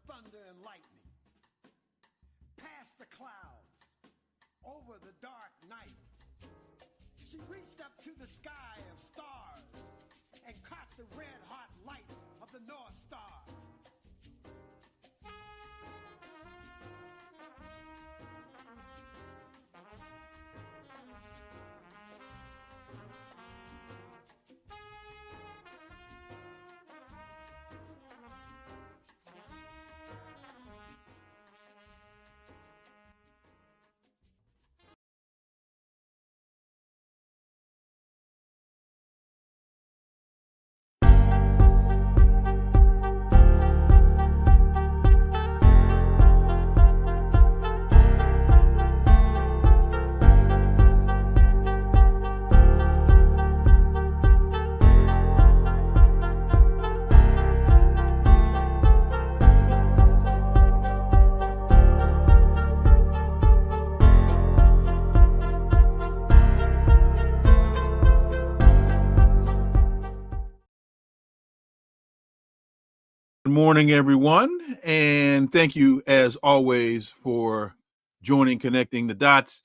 thunder and lightning, past the clouds, over the dark night. She reached up to the sky of stars and caught the red-hot light of the North Star. Good morning, everyone, and thank you, as always, for joining Connecting the Dots.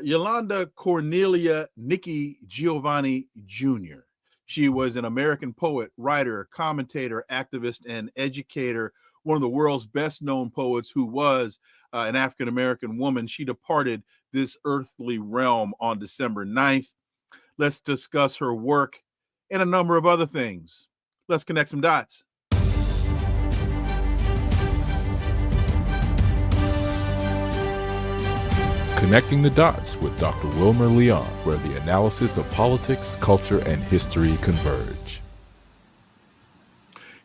Yolanda Cornelia Nikki Giovanni Jr. She was an American poet, writer, commentator, activist, and educator, one of the world's best-known poets who was an African-American woman. She departed this earthly realm on December 9th. Let's discuss her work and a number of other things. Let's connect some dots. Connecting the Dots with Dr. Wilmer Leon, where the analysis of politics, culture, and history converge.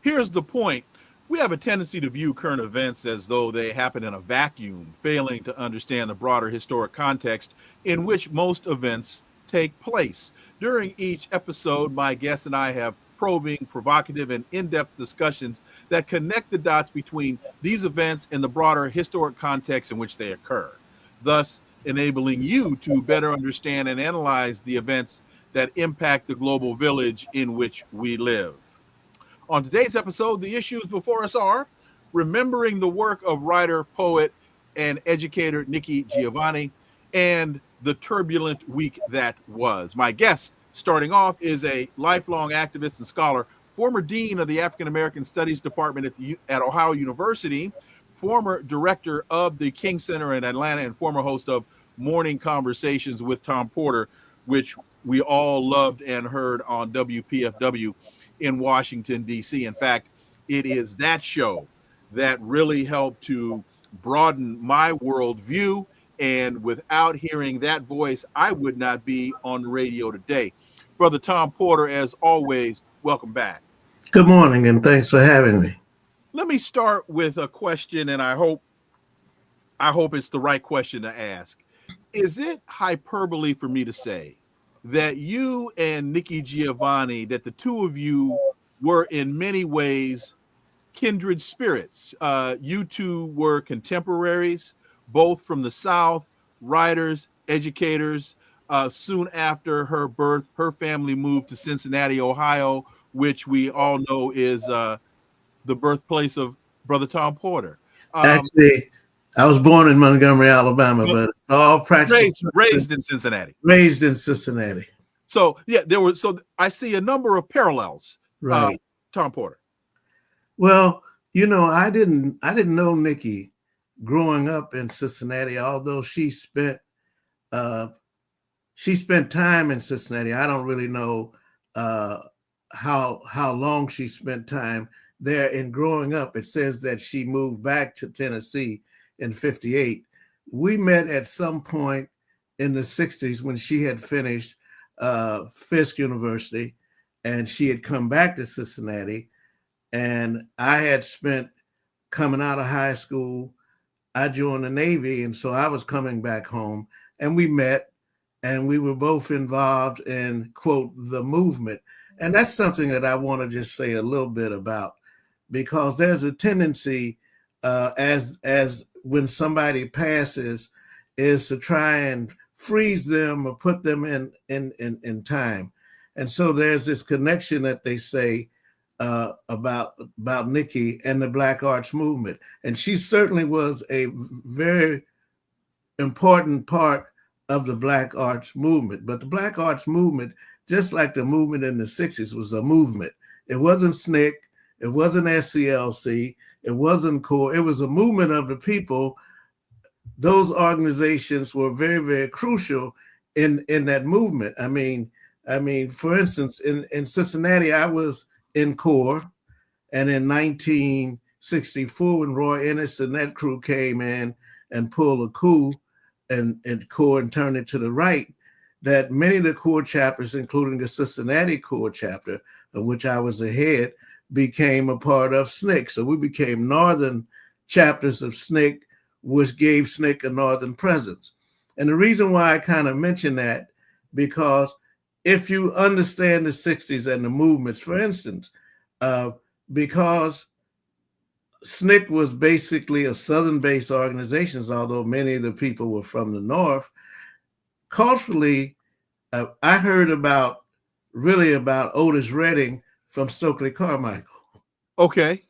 Here's the point. We have a tendency to view current events as though they happen in a vacuum, failing to understand the broader historic context in which most events take place. During each episode, my guests and I have probing, provocative, and in-depth discussions that connect the dots between these events and the broader historic context in which they occur, thus enabling you to better understand and analyze the events that impact the global village in which we live. On today's episode, the issues before us are remembering the work of writer, poet, and educator Nikki Giovanni, and the turbulent week that was. My guest, starting off, is a lifelong activist and scholar, former dean of the African American Studies Department at Ohio University, former director of the King Center in Atlanta, and former host of Morning Conversations with Tom Porter, which we all loved and heard on WPFW in Washington, D.C. In fact, it is that show that really helped to broaden my worldview, and without hearing that voice, I would not be on the radio today. Brother Tom Porter, as always, welcome back. Good morning, and thanks for having me. Let me start with a question, and I hope it's the right question to ask. Is it hyperbole for me to say that you and Nikki Giovanni, that the two of you were in many ways kindred spirits? You two were contemporaries, both from the South, writers, educators. Soon after her birth, her family moved to Cincinnati, Ohio, which we all know is the birthplace of Brother Tom Porter. Actually, I was born in Montgomery, Alabama, but all practice raised in Cincinnati. Raised in Cincinnati. So yeah, so I see a number of parallels. Right, Tom Porter. Well, I didn't know Nikki growing up in Cincinnati, although she spent time in Cincinnati. I don't really know how long she spent time there. In growing up, it says that she moved back to Tennessee in 58. We met at some point in the 60s when she had finished Fisk University, and she had come back to Cincinnati, and I had spent coming out of high school. I joined the Navy, and so I was coming back home, and we met, and we were both involved in, quote, the movement. And that's something that I want to just say a little bit about, because there's a tendency as when somebody passes is to try and freeze them or put them in time. And so there's this connection that they say about Nikki and the Black Arts Movement. And she certainly was a very important part of the Black Arts Movement. But the Black Arts Movement, just like the movement in the 60s, was a movement. It wasn't SNCC, it wasn't SCLC, it wasn't CORE, it was a movement of the people. Those organizations were very, very crucial in that movement. I mean, for instance, in Cincinnati, I was in CORE, and in 1964, when Roy Ennis and that crew came in and pulled a coup and CORE and turned it to the right, that many of the CORE chapters, including the Cincinnati CORE chapter, of which I was the head, became a part of SNCC. So we became northern chapters of SNCC, which gave SNCC a northern presence. And the reason why I kind of mention that, because if you understand the 60s and the movements, for instance, because SNCC was basically a southern-based organization, although many of the people were from the north, culturally, I heard about Otis Redding from Stokely Carmichael. Okay.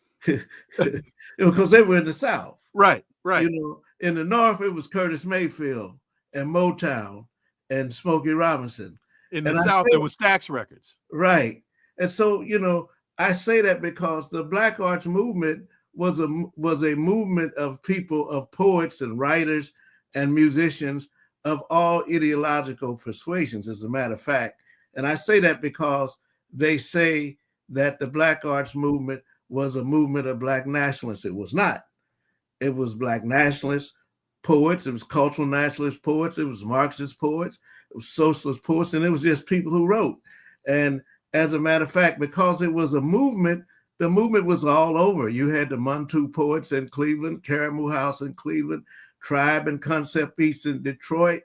Because they were in the South. Right. You know, in the North, it was Curtis Mayfield and Motown and Smokey Robinson. In the South, there was Stax Records. Right. And so, you know, I say that because the Black Arts Movement was a movement of people, of poets and writers and musicians of all ideological persuasions, as a matter of fact. And I say that because they say that the Black Arts Movement was a movement of Black nationalists. It was not. It was Black nationalist poets, it was cultural nationalist poets, it was Marxist poets, it was socialist poets, and it was just people who wrote. And as a matter of fact, because it was a movement, the movement was all over. You had the Montu poets in Cleveland, Caramoo House in Cleveland, Tribe and Concept Beats in Detroit.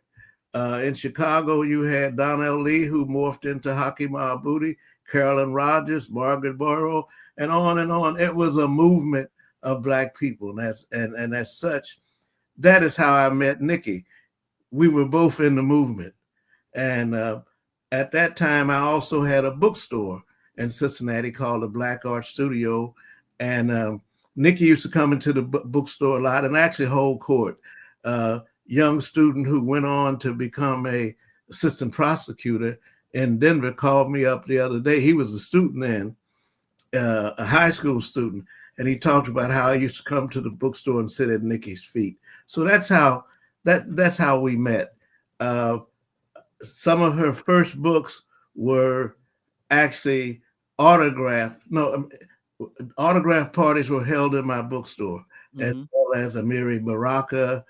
In Chicago, you had Donnell Lee, who morphed into Haki Maaboudi, Carolyn Rogers, Margaret Burrow, and on and on. It was a movement of Black people. And as such, that is how I met Nikki. We were both in the movement. And at that time, I also had a bookstore in Cincinnati called the Black Art Studio. And Nikki used to come into the bookstore a lot and actually hold court. Young student who went on to become a assistant prosecutor in Denver called me up the other day. He was a student then, a high school student. And he talked about how he used to come to the bookstore and sit at Nikki's feet. So that's how we met. Some of her first books were actually autograph parties were held in my bookstore, as well as Amiri Baraka,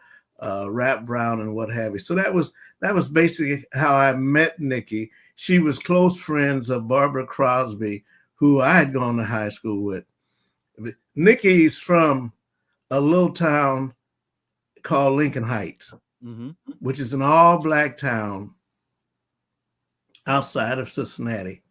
Rap Brown, and what have you. So that was basically how I met Nikki. She was close friends of Barbara Crosby, who I had gone to high school with. Nikki's from a little town called Lincoln Heights, which is an all-Black town outside of Cincinnati.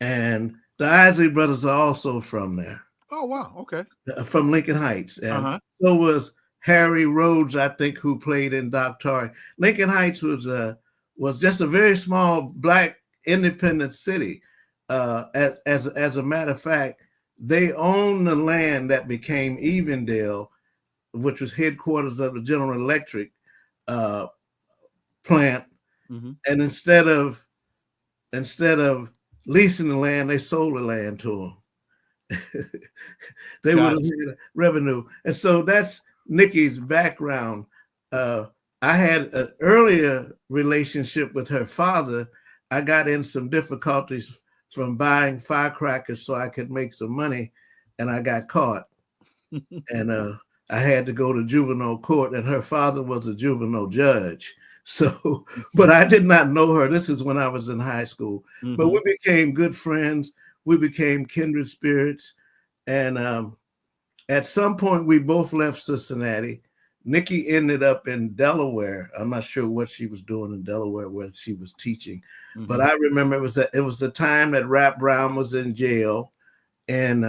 And the Isley brothers are also from there. Oh, wow. Okay. From Lincoln Heights. And so was Harry Rhodes, I think, who played in Doc Torrey. Lincoln Heights was just a very small Black independent city. As a matter of fact, they owned the land that became Evendale, which was headquarters of the General Electric plant. And instead of leasing the land, they sold the land to them. They would have had revenue. And so that's Nikki's background. I had an earlier relationship with her father. I got in some difficulties from buying firecrackers so I could make some money, and I got caught. And I had to go to juvenile court, and her father was a juvenile judge. So, but I did not know her. This is when I was in high school. But we became good friends. We became kindred spirits. And at some point, we both left Cincinnati. Nikki ended up in Delaware. I'm not sure what she was doing in Delaware when she was teaching. But I remember it was the time that Rap Brown was in jail in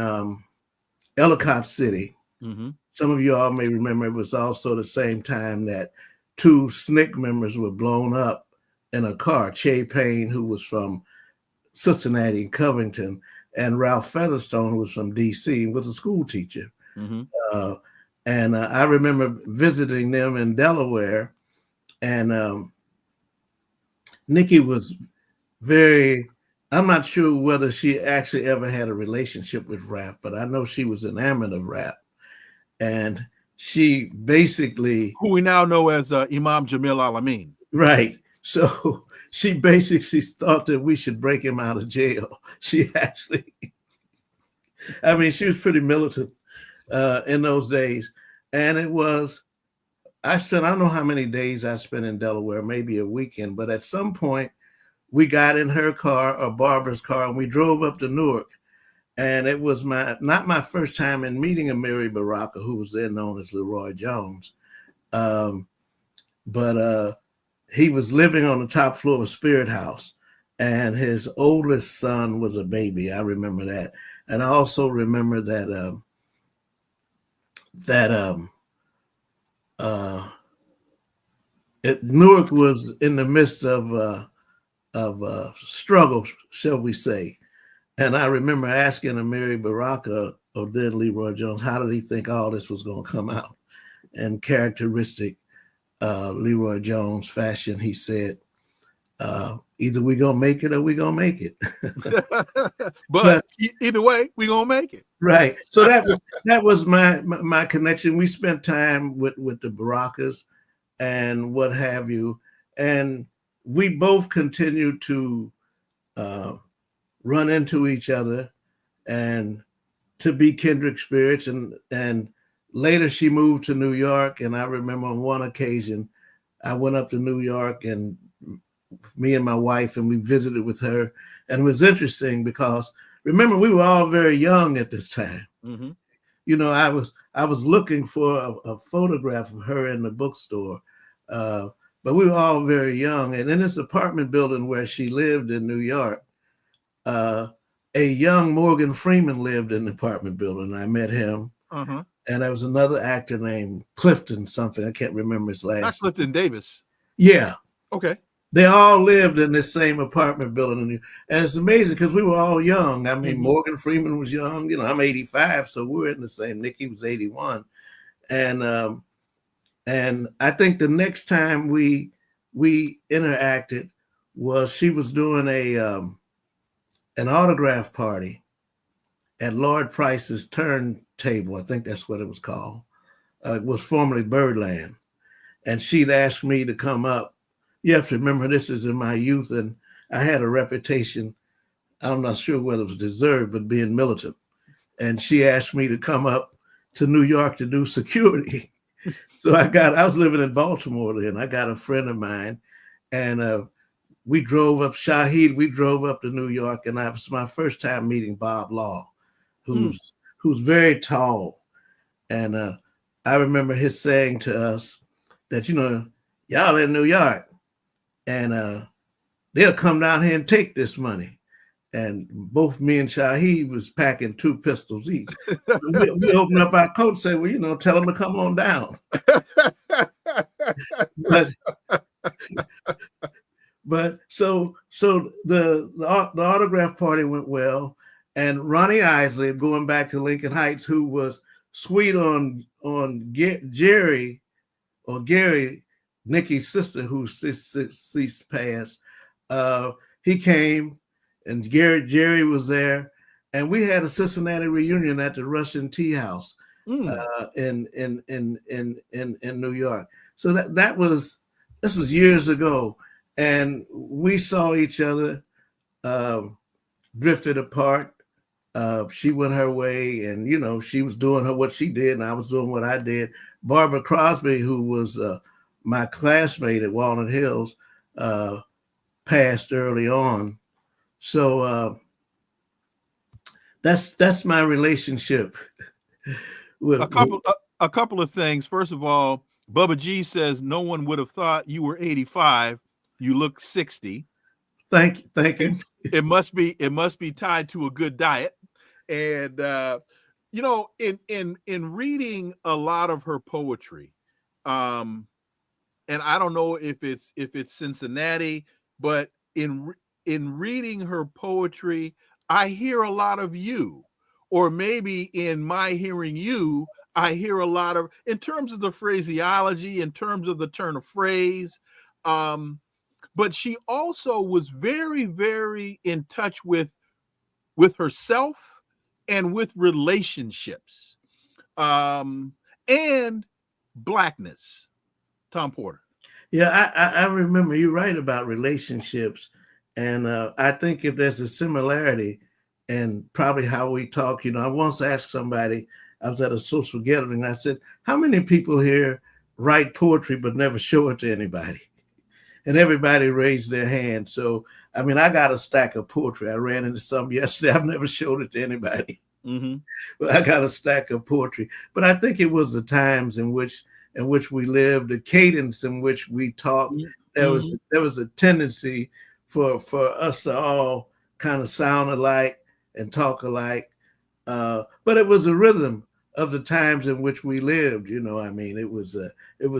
Ellicott City. Some of you all may remember it was also the same time that 2 SNCC members were blown up in a car. Che Payne, who was from Cincinnati and Covington, and Ralph Featherstone, who was from D.C., was a school teacher. Mm-hmm. And I remember visiting them in Delaware, and Nikki was I'm not sure whether she actually ever had a relationship with rap, but I know she was enamored of rap. And she basically... Who we now know as Imam Jamil Al-Amin. Right. So she basically thought that we should break him out of jail. She actually... I mean, she was pretty militant in those days. And it was... I don't know how many days I spent in Delaware, maybe a weekend, but at some point we got in her car or Barbara's car and we drove up to Newark. And it was not my first time in meeting Amiri Baraka, who was then known as Leroy Jones. But he was living on the top floor of a Spirit House, and his oldest son was a baby. I remember that. And I also remember that Newark was in the midst of struggle, shall we say. And I remember asking Amiri Baraka, or then Leroy Jones, how did he think all this was going to come out? And characteristic Leroy Jones fashion, he said, either we going to make it or we going to make it. but either way, we going to make it. Right. So that was my connection. We spent time with the Barakas and what have you. And we both continued to run into each other and to be kindred spirits. And later she moved to New York. And I remember on one occasion, I went up to New York, and me and my wife, and we visited with her. And it was interesting because, remember, we were all very young at this time. Mm-hmm. You know, I was looking for a photograph of her in the bookstore, but we were all very young. And in this apartment building where she lived in New York, a young Morgan Freeman lived in the apartment building. I met him. Uh-huh. And there was another actor named Clifton something. I can't remember his last. Not Clifton Davis. Yeah. Okay. They all lived in this same apartment building. And it's amazing because we were all young. I mean, Morgan Freeman was young. You know, I'm 85, so we were in the same. Nikki was 81. And I think the next time we interacted was she was doing an autograph party at Lord Price's Turntable. I think that's what it was called. It was formerly Birdland. And she'd asked me to come up. You have to remember, this is in my youth, and I had a reputation, I'm not sure whether it was deserved, but being militant. And she asked me to come up to New York to do security. So I was living in Baltimore then. I got a friend of mine, and we drove up to New York, and it was my first time meeting Bob Law, who's very tall. And I remember his saying to us that, you know, y'all in New York, and they'll come down here and take this money. And both me and Shaheed was packing 2 pistols each. we opened up our coat and said, well, you know, tell them to come on down. But so the autograph party went well. And Ronnie Isley, going back to Lincoln Heights, who was sweet on Gary, Nikki's sister, who ceased passed, he came, and Jerry was there, and we had a Cincinnati reunion at the Russian Tea House in New York. So this was years ago, and we saw each other, drifted apart. She went her way, and you know, she was doing what she did, and I was doing what I did. Barbara Crosby, who was my classmate at Walnut Hills, passed early on. So that's my relationship with a couple of things. First of all, Bubba G says no one would have thought you were 85. You look 60. Thank you. It must be tied to a good diet. And you know, in reading a lot of her poetry, and I don't know if it's Cincinnati, but in reading her poetry, I hear a lot of you, or maybe in my hearing you, I hear a lot of, in terms of the phraseology, in terms of the turn of phrase. But she also was very, very in touch with herself and with relationships, and Blackness. Tom Porter. Yeah, I remember you're right about relationships. And I think if there's a similarity in probably how we talk, I once asked somebody, I was at a social gathering, I said, how many people here write poetry but never show it to anybody? And everybody raised their hand. So, I mean, I got a stack of poetry. I ran into some yesterday. I've never showed it to anybody. Mm-hmm. But I got a stack of poetry. But I think it was the times in which we lived, the cadence in which we talked. Mm-hmm. There was a tendency for us to all kind of sound alike and talk alike. But it was a rhythm of the times in which we lived. I mean, it was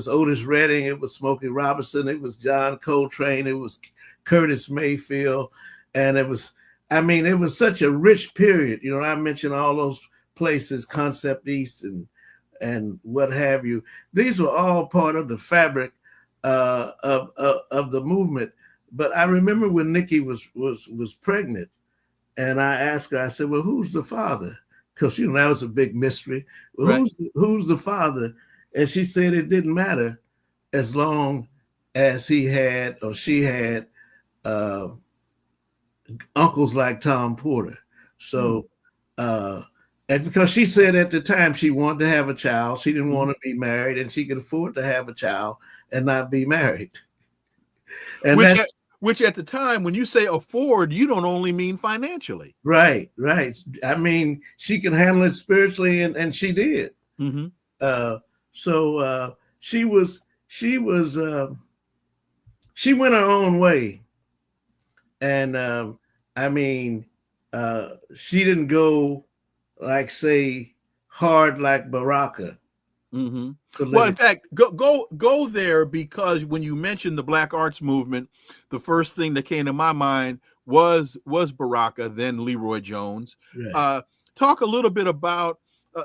Otis Redding, it was Smokey Robinson, it was John Coltrane, it was Curtis Mayfield, and it was such a rich period. I mentioned all those places, Concept East and what have you. These were all part of the fabric of the movement. But I remember when Nikki was pregnant, and I asked her, I said, well, who's the father? Because that was a big mystery. Well, right. Who's the father? And she said it didn't matter as long as he had or she had uncles like Tom Porter. So, and because she said at the time she wanted to have a child, she didn't want to be married, and she could afford to have a child and not be married. And which at the time, when you say afford, you don't only mean financially. Right. I mean, she can handle it spiritually, and she did. Mm-hmm. So she went her own way. And I mean, she didn't go say hard like Baraka. Mm-hmm. Well, in fact, go there, because when you mentioned the Black Arts Movement, the first thing that came to my mind was Baraka, then Leroy Jones. Right. Talk a little bit about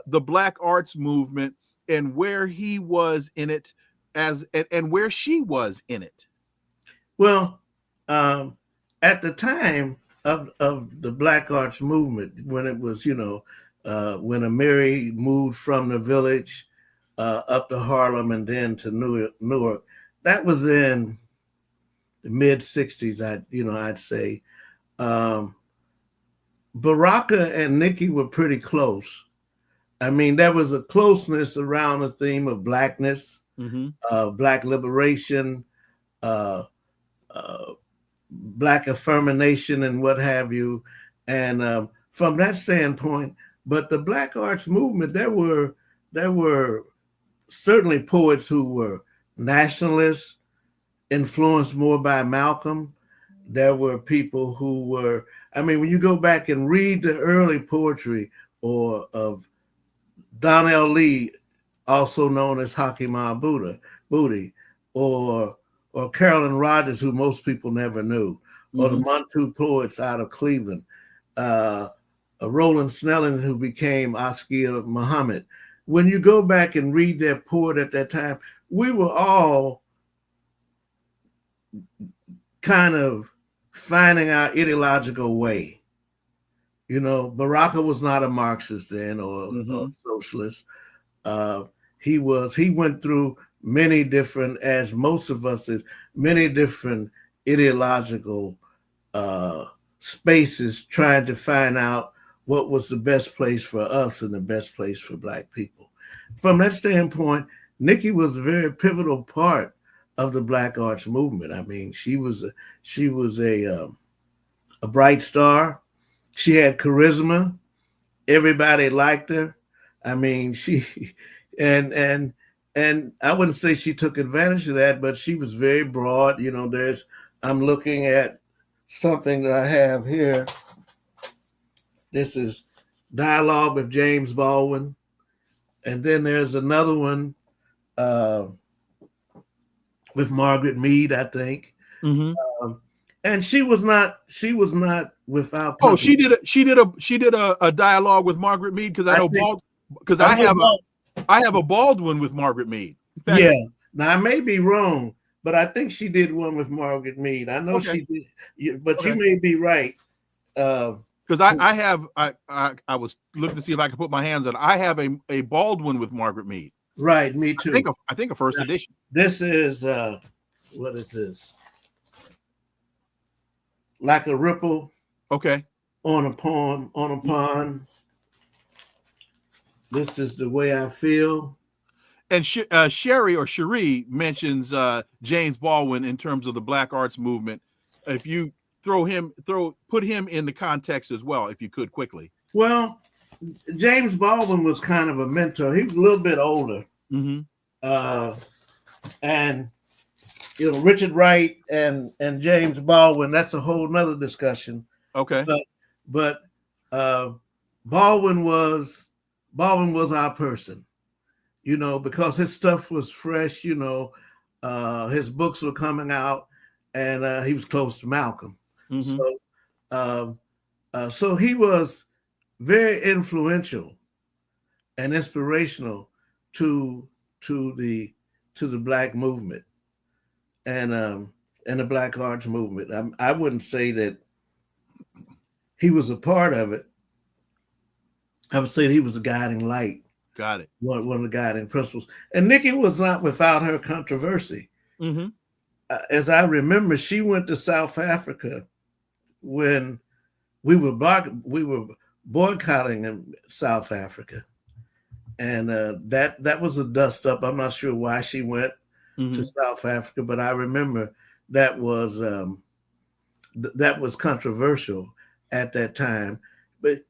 the Black Arts Movement and where he was in it, and where she was in it. Well, at the time of the Black Arts Movement, when it was, when Amiri moved from the village up to Harlem and then to Newark, that was in the mid 60s. I'd say Baraka and Nikki were pretty close. I mean, there was a closeness around the theme of Blackness, mm-hmm. Black liberation, Black affirmation, and what have you. And from that standpoint, but the Black Arts Movement, there were certainly poets who were nationalists, influenced more by Malcolm. There were people who were, when you go back and read the early poetry of Donnell Lee, also known as Hakima Booty, or Carolyn Rogers, who most people never knew, or the Montu poets out of Cleveland, Roland Snelling, who became Askia Muhammad. When you go back and read their poet at that time, we were all kind of finding our ideological way. Baraka was not a Marxist then or a socialist. He went through many different, as most of us is, many different ideological spaces, trying to find out what was the best place for us and the best place for Black people. From that standpoint, Nikki was a very pivotal part of the Black Arts Movement. I mean, she was a bright star. She had charisma. Everybody liked her. I mean, and I wouldn't say she took advantage of that, but she was very broad. I'm looking at something that I have here. This is Dialogue with James Baldwin. And then there's another one with Margaret Mead, I think. Mm-hmm. And she was not without. Oh, she did a dialogue with Margaret Mead, because I know because I have a Baldwin with Margaret Mead. Fact, yeah. Now I may be wrong, but I think she did one with Margaret Mead. I know she did, but you may be right. Because I was looking to see if I could put my hands on it. I have a Baldwin with Margaret Mead. Right, me too. I think a first edition. This is what is this? Like a ripple. Okay. On a pond. This is the way I feel. And Sherry or Cherie mentions James Baldwin in terms of the Black Arts Movement. If you put him in the context as well, if you could quickly. Well, James Baldwin was kind of a mentor. He was a little bit older. Mm-hmm. And Richard Wright and James Baldwin, that's a whole nother discussion. Okay. But Baldwin was our person, because his stuff was fresh, his books were coming out, and he was close to Malcolm. Mm-hmm. So he was very influential and inspirational to the Black movement and the Black Arts Movement. I wouldn't say that he was a part of it. I would say he was a guiding light. Got it. One of the guiding principles. And Nikki was not without her controversy. Mm-hmm. As I remember, she went to South Africa when we were boycotting in South Africa, and that was a dust up. I'm not sure why she went to South Africa, but I remember that was controversial at that time. But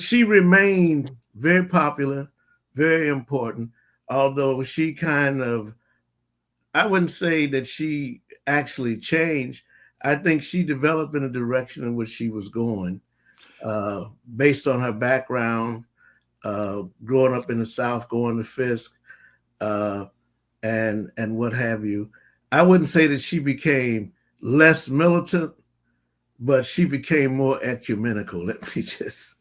she remained very popular, very important. Although she I wouldn't say that she actually changed. I think she developed in a direction in which she was going, based on her background, growing up in the South, going to Fisk, and what have you. I wouldn't say that she became less militant, but she became more ecumenical. Let me just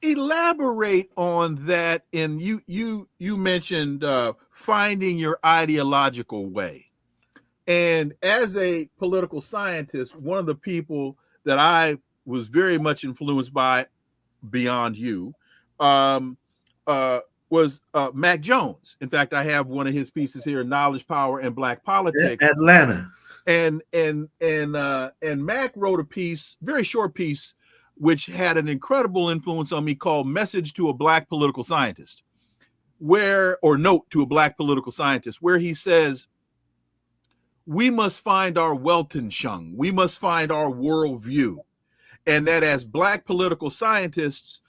elaborate on that. And you mentioned finding your ideological way. And as a political scientist, one of the people that I was very much influenced by, beyond you, was Mac Jones. In fact, I have one of his pieces here, Knowledge, Power, and Black Politics. Atlanta. And Mac wrote a piece, very short piece, which had an incredible influence on me, called Message to a Black Political Scientist, Note to a Black Political Scientist, where he says, we must find our Weltanschauung. We must find our worldview. And that as Black political scientists,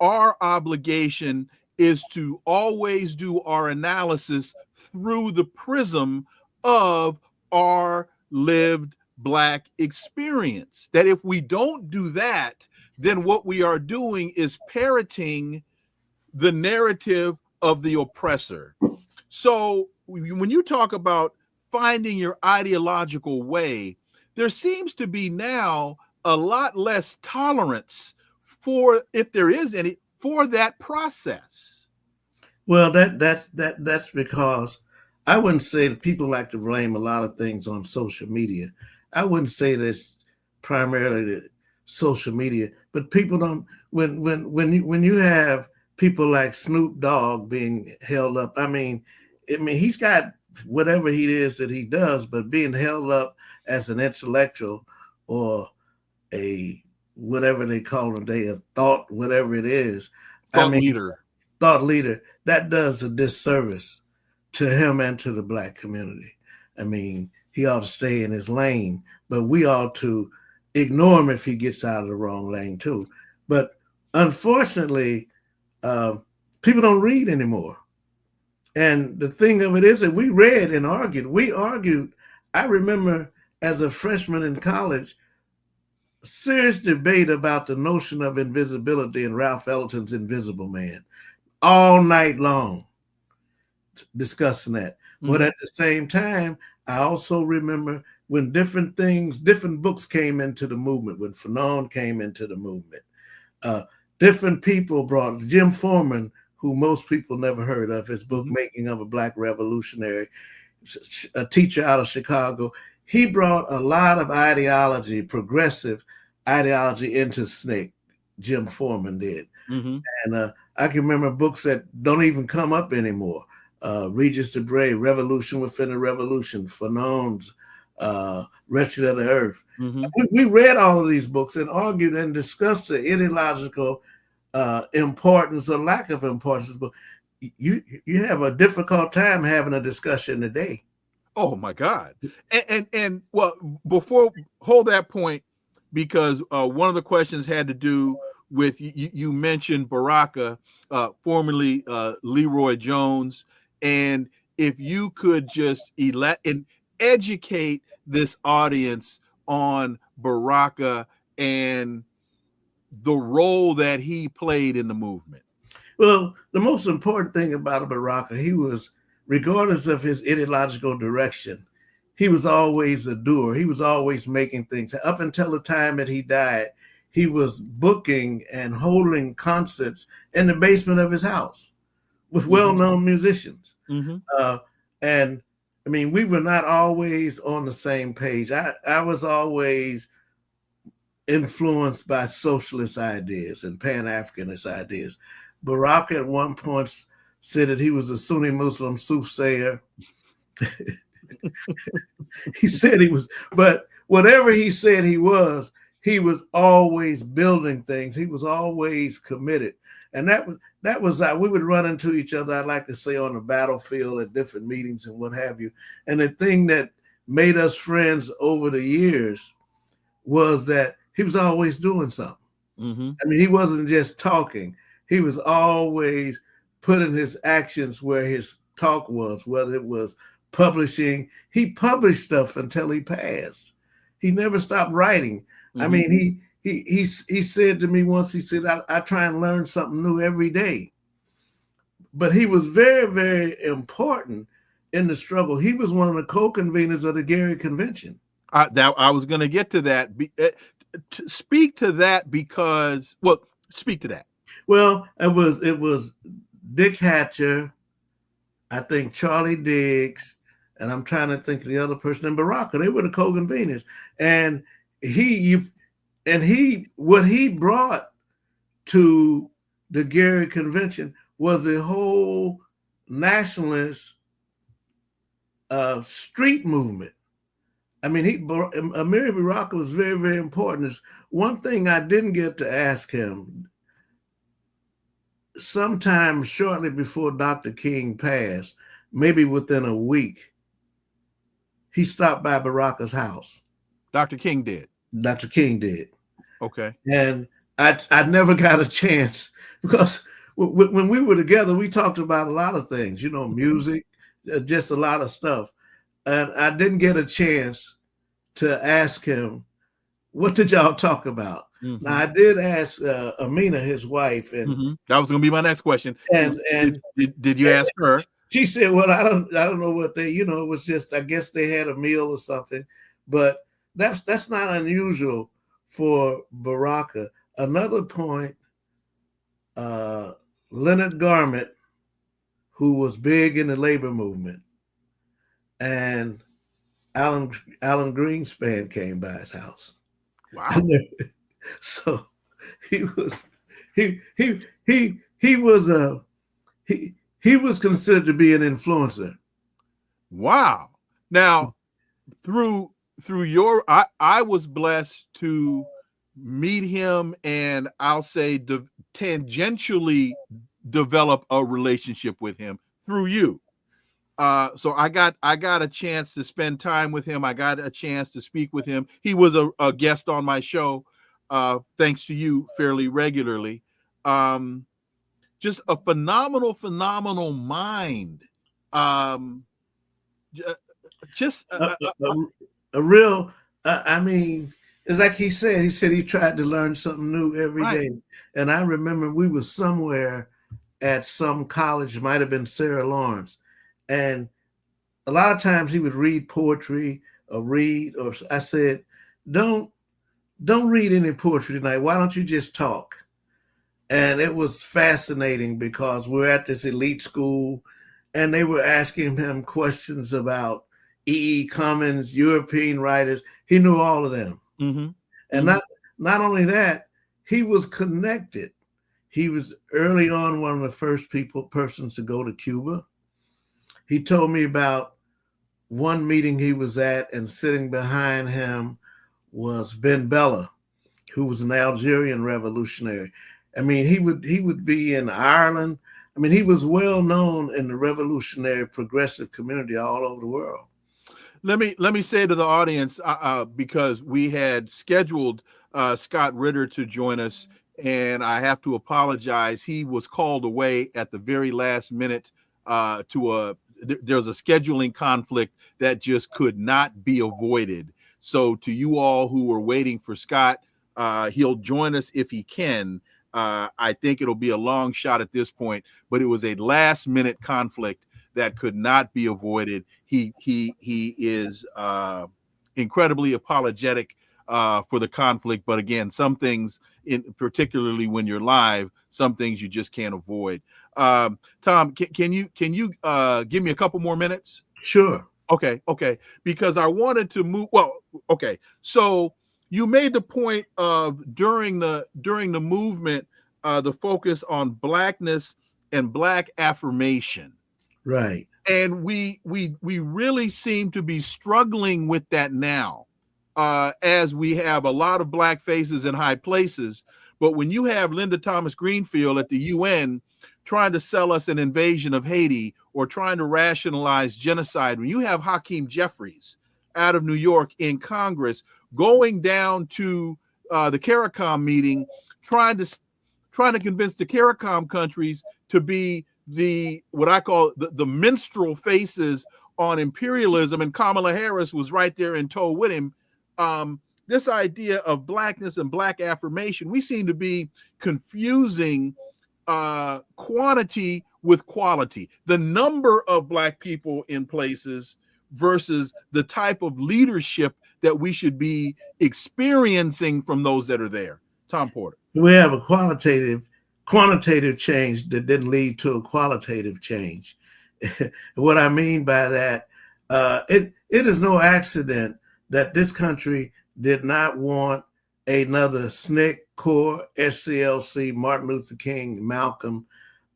our obligation is to always do our analysis through the prism of our lived Black experience. That if we don't do that, then what we are doing is parroting the narrative of the oppressor. So when you talk about finding your ideological way, there seems to be now a lot less tolerance for, if there is any, for that process. Well, that's because I wouldn't say that people like to blame a lot of things on social media. I wouldn't say that's primarily the social media, but people don't. When you have people like Snoop Dogg being held up, I mean, he's got whatever he is that he does, but being held up as an intellectual or a whatever they call him, a thought, whatever it is, thought leader, that does a disservice to him and to the Black community. I mean, he ought to stay in his lane, but we ought to ignore him if he gets out of the wrong lane too. But unfortunately, people don't read anymore. And the thing of it is that we read and argued. We argued. I remember as a freshman in college, serious debate about the notion of invisibility and Ralph Ellington's Invisible Man, all night long discussing that. Mm-hmm. But at the same time, I also remember when different books came into the movement, when Fanon came into the movement, different people brought Jim Foreman, who most people never heard of, his book, Making of a Black Revolutionary, a teacher out of Chicago. He brought a lot of ideology, progressive ideology into SNCC. Jim Foreman did. And I can remember books that don't even come up anymore. Regis Debray, Revolution Within a Revolution, Fanon's Wretched of the Earth. We read all of these books and argued and discussed the ideological importance or lack of importance. But you have a difficult time having a discussion today. Oh my God. And well, before hold that point, because one of the questions had to do with you mentioned Baraka, formerly Leroy Jones, and if you could just educate this audience on Baraka and the role that he played in the movement. Well, the most important thing about Baraka, he was, regardless of his ideological direction, he was always a doer. He was always making things. Up until the time that he died, he was booking and holding concerts in the basement of his house with well-known musicians. And I mean, we were not always on the same page. I was always influenced by socialist ideas and Pan-Africanist ideas. Baraka at one point said that he was a Sunni Muslim soothsayer. He said he was, but whatever he said he was always building things. He was always committed. And that was we would run into each other, I'd like to say, on the battlefield at different meetings and what have you. And the thing that made us friends over the years was that he was always doing something. I mean, he wasn't just talking. He was always putting his actions where his talk was, whether it was publishing. He published stuff until he passed. He never stopped writing. I mean, he said to me once, he said, I try and learn something new every day. But he was very, very important in the struggle. He was one of the co-conveners of the Gary Convention. I was going to get to that. Speak to that because, well, speak to that. Well, it was Dick Hatcher, I think Charlie Diggs, and I'm trying to think of the other person in Baraka. They were the co-conveners. And what he brought to the Gary Convention was a whole nationalist street movement. I mean, Amiri Baraka was very, very important. One thing I didn't get to ask him, sometime shortly before Dr. King passed, maybe within a week, he stopped by Baraka's house. Dr. King did. Dr. King did. Okay. And I never got a chance, because when we were together, we talked about a lot of things, music, just a lot of stuff. And I didn't get a chance to ask him, what did y'all talk about? Now, I did ask Amina, his wife, and that was going to be my next question. And did you ask her? She said, "Well, I don't know what they, it was just, I guess they had a meal or something." But that's not unusual for Baraka. Another point, Leonard Garment, who was big in the labor movement, and Alan Greenspan came by his house. Wow. So he was considered to be an influencer. Wow. Now, through your, I was blessed to meet him, and I'll say tangentially develop a relationship with him through you. So I got a chance to spend time with him. I got a chance to speak with him. He was a guest on my show, thanks to you, fairly regularly. Just a phenomenal mind. Just a real, I mean, it's like he said he tried to learn something new every day. And I remember we were somewhere at some college, might have been Sarah Lawrence. And a lot of times he would read poetry. read, or I said, don't read any poetry tonight. Why don't you just talk? And it was fascinating because we're at this elite school and they were asking him questions about E. Cummings, European writers. He knew all of them. Mm-hmm. And not only that, he was connected. He was early on one of the first persons to go to Cuba. He told me about one meeting he was at, and sitting behind him was Ben Bella, who was an Algerian revolutionary. I mean, he would be in Ireland. I mean, he was well known in the revolutionary progressive community all over the world. Let me say to the audience, because we had scheduled Scott Ritter to join us, and I have to apologize. He was called away at the very last minute there's a scheduling conflict that just could not be avoided. So to you all who were waiting for Scott, he'll join us if he can. I think it'll be a long shot at this point, but it was a last minute conflict that could not be avoided. He is incredibly apologetic for the conflict, but again, some things, particularly when you're live, some things you just can't avoid. Tom, can you give me a couple more minutes? Sure. Okay. Because I wanted to move. Well, okay. So you made the point of during the movement, the focus on Blackness and Black affirmation. Right. And we really seem to be struggling with that now, as we have a lot of Black faces in high places. But when you have Linda Thomas Greenfield at the UN trying to sell us an invasion of Haiti or trying to rationalize genocide, when you have Hakeem Jeffries out of New York in Congress going down to the CARICOM meeting, trying to convince the CARICOM countries to be what I call the minstrel faces on imperialism, and Kamala Harris was right there in tow with him. This idea of Blackness and Black affirmation, we seem to be confusing quantity with quality. The number of Black people in places versus the type of leadership that we should be experiencing from those that are there. Tom Porter. We have a quantitative change that didn't lead to a qualitative change. What I mean by that, it is no accident that this country did not want another SNCC, CORE, SCLC, Martin Luther King, Malcolm,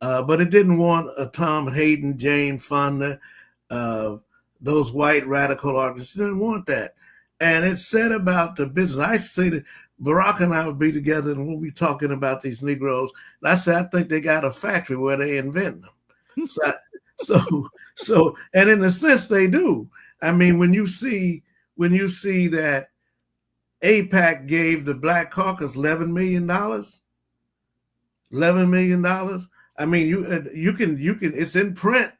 but it didn't want a Tom Hayden, Jane Fonda, those white radical artists. It didn't want that. And it said about the business. I say that Baraka and I would be together and we'll be talking about these Negroes. And I said, I think they got a factory where they invent them. So, and in a sense they do. I mean, when you see that AIPAC gave the Black Caucus $11 million, $11 million. I mean, you can, it's in print.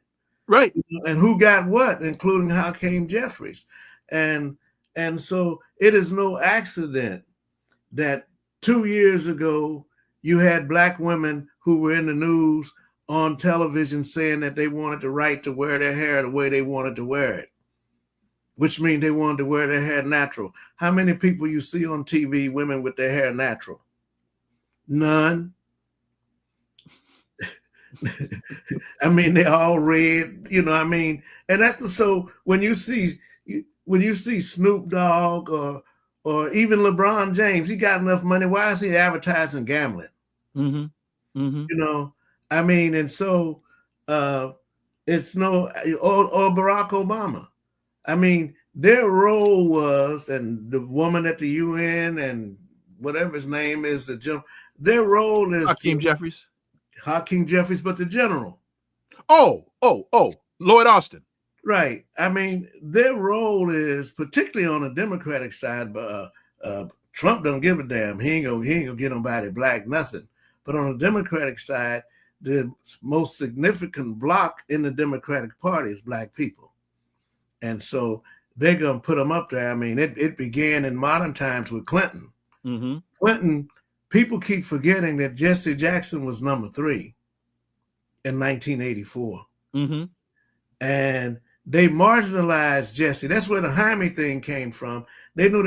Right. And who got what, including Hakeem Jeffries. And so it is no accident that 2 years ago, you had Black women who were in the news on television saying that they wanted the right to wear their hair the way they wanted to wear it, which means they wanted to wear their hair natural. How many people you see on TV, women with their hair natural? None. I mean, they're all red, you know what I mean? And that's so when you see Snoop Dogg or even LeBron James, he got enough money. Why is he advertising gambling? Mm-hmm. Mm-hmm. You know, I mean, and so it's no, or Barack Obama. I mean, their role was, and the woman at the UN and whatever his name is, their role is Hakeem Jeffries, but the general. Oh, Lloyd Austin. Right. I mean, their role is, particularly on the Democratic side, but Trump don't give a damn. He ain't gonna get nobody black, nothing. But on the Democratic side, the most significant block in the Democratic Party is Black people. And so they're going to put them up there. I mean, it began in modern times with Clinton. Mm-hmm. Clinton, people keep forgetting that Jesse Jackson was number 3 in 1984. Mm-hmm. And they marginalized Jesse. That's where the Jaime thing came from. They knew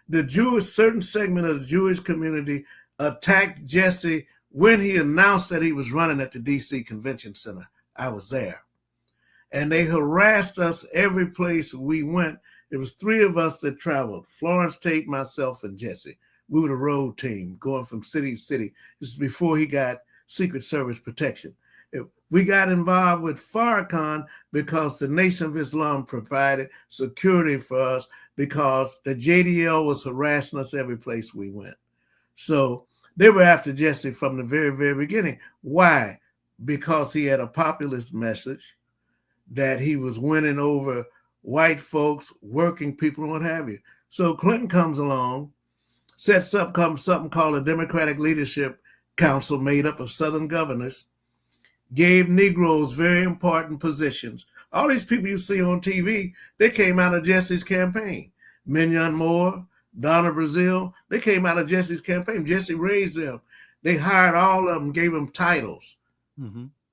the certain segment of the Jewish community attacked Jesse when he announced that he was running at the DC Convention Center. I was there. And they harassed us every place we went. There was 3 of us that traveled, Florence Tate, myself, and Jesse. We were the road team going from city to city. This is before he got Secret Service protection. We got involved with Farrakhan because the Nation of Islam provided security for us because the JDL was harassing us every place we went. So they were after Jesse from the very, very beginning. Why? Because he had a populist message that he was winning over white folks, working people, and what have you. So Clinton comes along, sets up something called a Democratic Leadership Council made up of Southern governors, gave Negroes very important positions. All these people you see on TV, they came out of Jesse's campaign. Mignon Moore, Donna Brazile, they came out of Jesse's campaign. Jesse raised them. They hired all of them, gave them titles.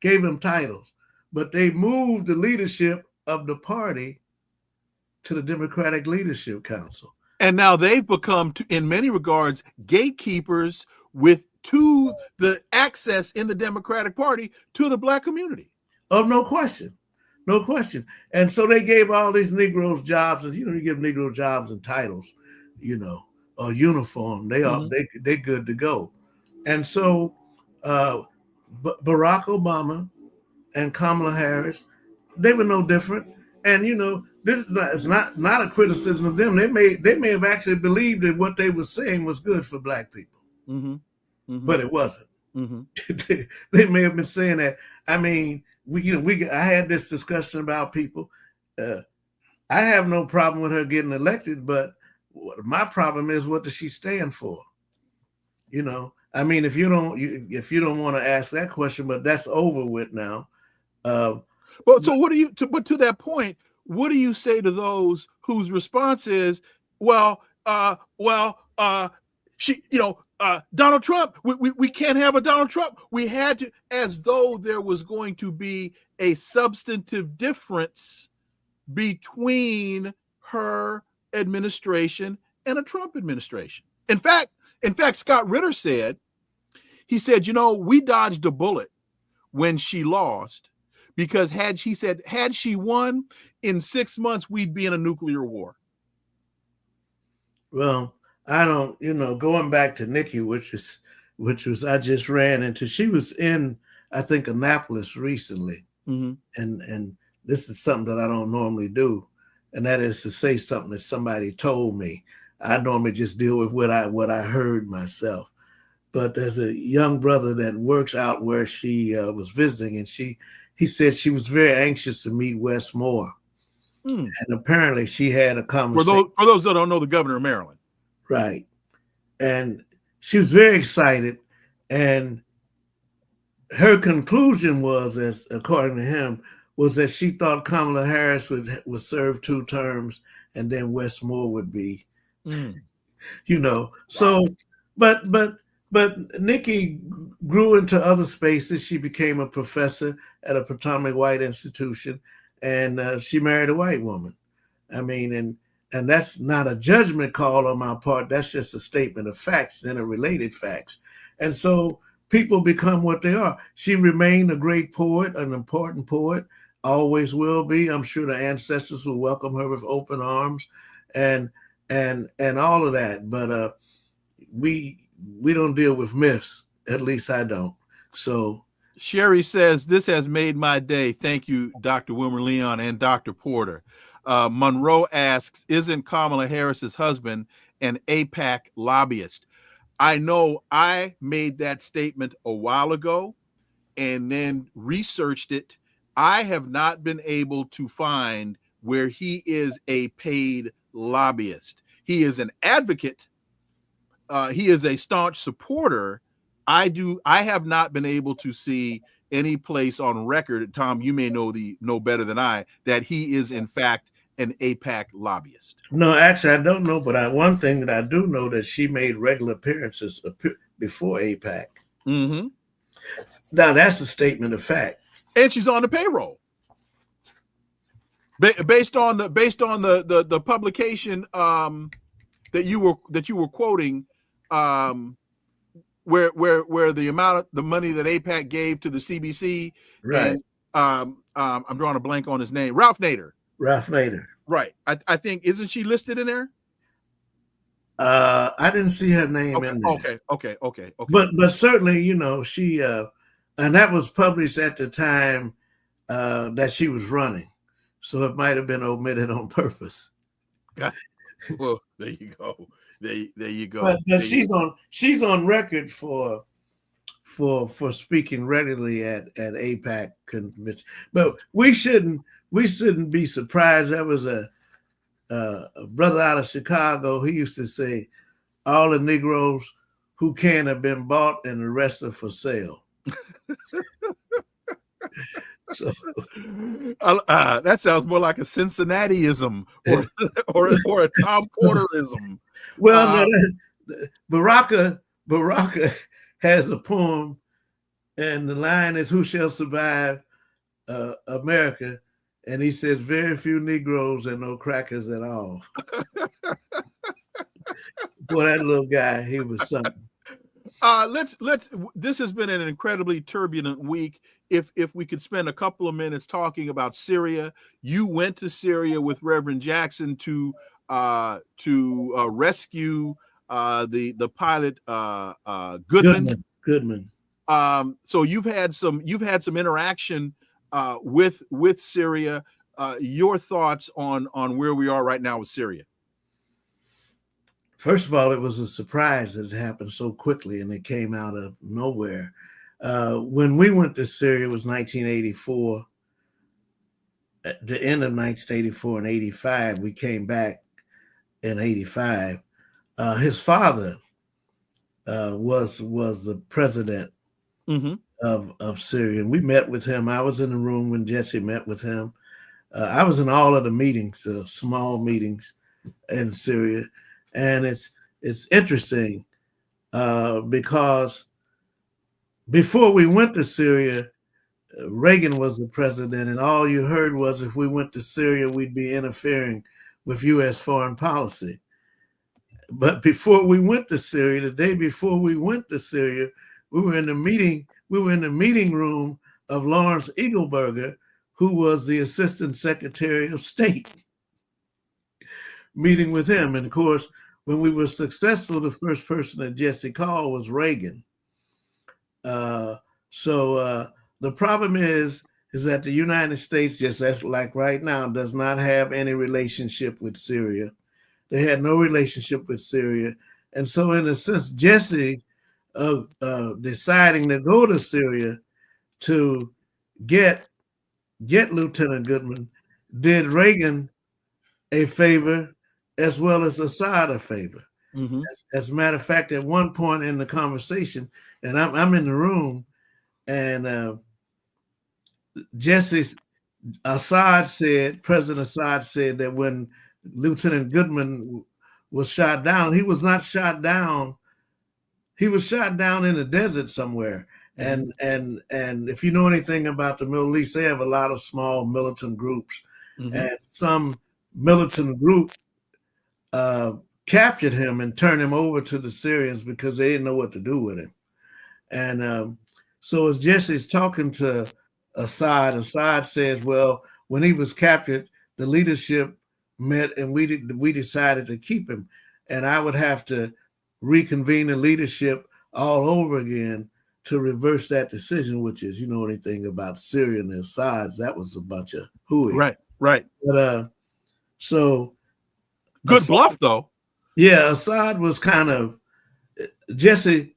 Gave them titles. But they moved the leadership of the party to the Democratic Leadership Council. And now they've become, in many regards, gatekeepers to the access in the Democratic Party to the Black community. Oh, no question. No question. And so they gave all these Negroes jobs, and you give Negro jobs and titles, or uniform. They are they good to go. And so Barack Obama and Kamala Harris, they were no different. And this is not a criticism of them. They may have actually believed that what they were saying was good for Black people, but it wasn't. They may have been saying that. I mean, I had this discussion about people. I have no problem with her getting elected, but my problem is, what does she stand for? I mean, if you don't want to ask that question, but that's over with now. But to that point, what do you say to those whose response is, Donald Trump, we can't have a Donald Trump. We had to, as though there was going to be a substantive difference between her administration and a Trump administration. In fact, Scott Ritter said, we dodged a bullet when she lost, because had she won, in 6 months, we'd be in a nuclear war. Well, I don't, going back to Nikki, which was I just ran into. She was in, I think, Annapolis recently, and this is something that I don't normally do, and that is to say something that somebody told me. I normally just deal with what I heard myself. But there's a young brother that works out where she was visiting, and he said she was very anxious to meet Wes Moore, and apparently she had a conversation. For those that don't know, the governor of Maryland. Right. And she was very excited. And her conclusion was, as according to him, was that she thought Kamala Harris would serve 2 terms and then Wes Moore would be, So, but Nikki grew into other spaces. She became a professor at a predominantly white institution, and she married a white woman. I mean, and that's not a judgment call on my part. That's just a statement of facts, interrelated facts. And so people become what they are. She remained a great poet, an important poet, always will be. I'm sure the ancestors will welcome her with open arms and all of that. But we don't deal with myths. At least I don't. So Sherry says, this has made my day. Thank you, Dr. Wilmer Leon and Dr. Porter. Monroe asks, isn't Kamala Harris's husband an AIPAC lobbyist? I know I made that statement a while ago and then researched it. I have not been able to find where he is a paid lobbyist. He is an advocate. He is a staunch supporter. I have not been able to see any place on record, Tom, you may know better than I, that he is in fact an AIPAC lobbyist. No, actually, I don't know, but one thing that I do know, that she made regular appearances before AIPAC. Now, that's a statement of fact. And she's on the payroll. Based on the publication that you were quoting, where the amount of the money that AIPAC gave to the CBC, right? And I'm drawing a blank on his name, Ralph Nader. Ralph Nader. Right. I think, isn't she listed in there? I didn't see her name in there. Okay. But certainly, you know, she and that was published at the time that she was running, so it might have been omitted on purpose. Well, there you go. There you go. But she's on record for speaking regularly at AIPAC convention. But we shouldn't be surprised. That was a brother out of Chicago. He used to say, "All the Negroes who can have been bought and the rest are for sale." So that sounds more like a Cincinnatiism or a Tom Porterism. Well, Baraka has a poem, and the line is, "Who shall survive America?" And he says, "Very few Negroes and no crackers at all." Boy, that little guy, he was something. This has been an incredibly turbulent week. If we could spend a couple of minutes talking about Syria. You went to Syria with Reverend Jackson to rescue the pilot Goodman. So you've had some interaction with Syria. Your thoughts on where we are right now with Syria? First of all, it was a surprise that it happened so quickly and it came out of nowhere. When we went to Syria, it was 1984. At the end of 1984 and 85, we came back in 85. His father was the president of Syria. And we met with him. I was in the room when Jesse met with him. I was in all of the meetings, small meetings in Syria. And it's interesting because before we went to Syria, Reagan was the president, and all you heard was if we went to Syria, we'd be interfering with U.S. foreign policy. But before we went to Syria, the day before we went to Syria, we were in the meeting room of Lawrence Eagleburger, who was the Assistant Secretary of State, meeting with him. And of course, when we were successful, the first person that Jesse called was Reagan. So the problem is that the United States, just as like right now, does not have any relationship with Syria. They had no relationship with Syria. And so in a sense, Jesse deciding to go to Syria to get Lieutenant Goodman did Reagan a favor as well as Assad a favor. As a matter of fact, at one point in the conversation, and I'm in the room, and President Assad said that when Lieutenant Goodman was shot down, he was not shot down. He was shot down in the desert somewhere. And if you know anything about the Middle East, they have a lot of small militant groups, and some militant group captured him and turned him over to the Syrians because they didn't know what to do with him. And so as Jesse's talking to Assad says, well, when he was captured, the leadership met and we decided to keep him. And I would have to reconvene the leadership all over again to reverse that decision, which is, you know anything about Syria and the Assads, that was a bunch of hooey. Right. But so good Assad, bluff though. Yeah, Assad was kind of Jesse.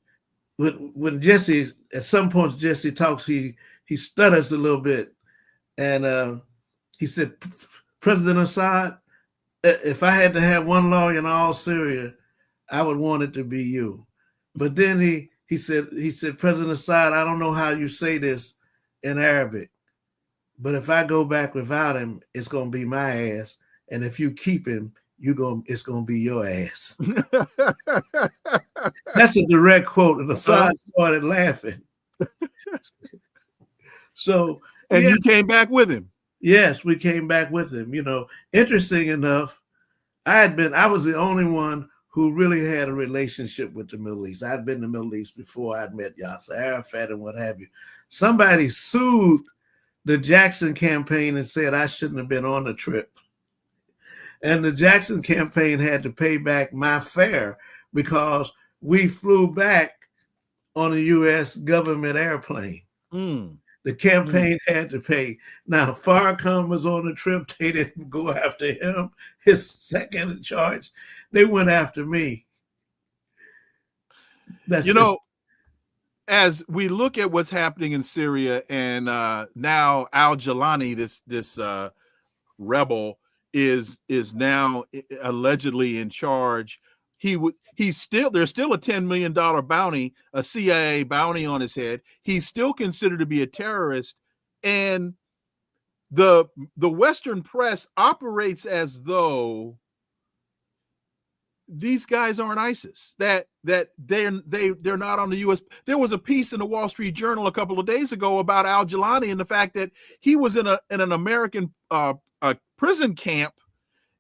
When Jesse, at some points, Jesse talks, he stutters a little bit, and he said, "President Assad, if I had to have one lawyer in all Syria, I would want it to be you." But then he said, "President Assad, I don't know how you say this in Arabic, but if I go back without him, it's gonna be my ass, and if you keep him, it's gonna be your ass." That's a direct quote, and Assad started laughing. So, and you came back with him. Yes, we came back with him. Interesting enough, I was the only one who really had a relationship with the Middle East. I'd been in the Middle East before I'd met Yasser Arafat and what have you. Somebody sued the Jackson campaign and said I shouldn't have been on the trip. And the Jackson campaign had to pay back my fare because we flew back on a U.S. government airplane. The campaign had to pay. Now, Farrakhan was on the trip. They didn't go after him. His second in charge, they went after me. As we look at what's happening in Syria, and now al-Jilani, this rebel, is now allegedly in charge. There's still a $10 million bounty, a CIA bounty on his head. He's still considered to be a terrorist, and the Western press operates as though these guys aren't ISIS, that they're not on the U.S. There was a piece in the Wall Street Journal a couple of days ago about al-Jilani and the fact that he was in an American prison camp,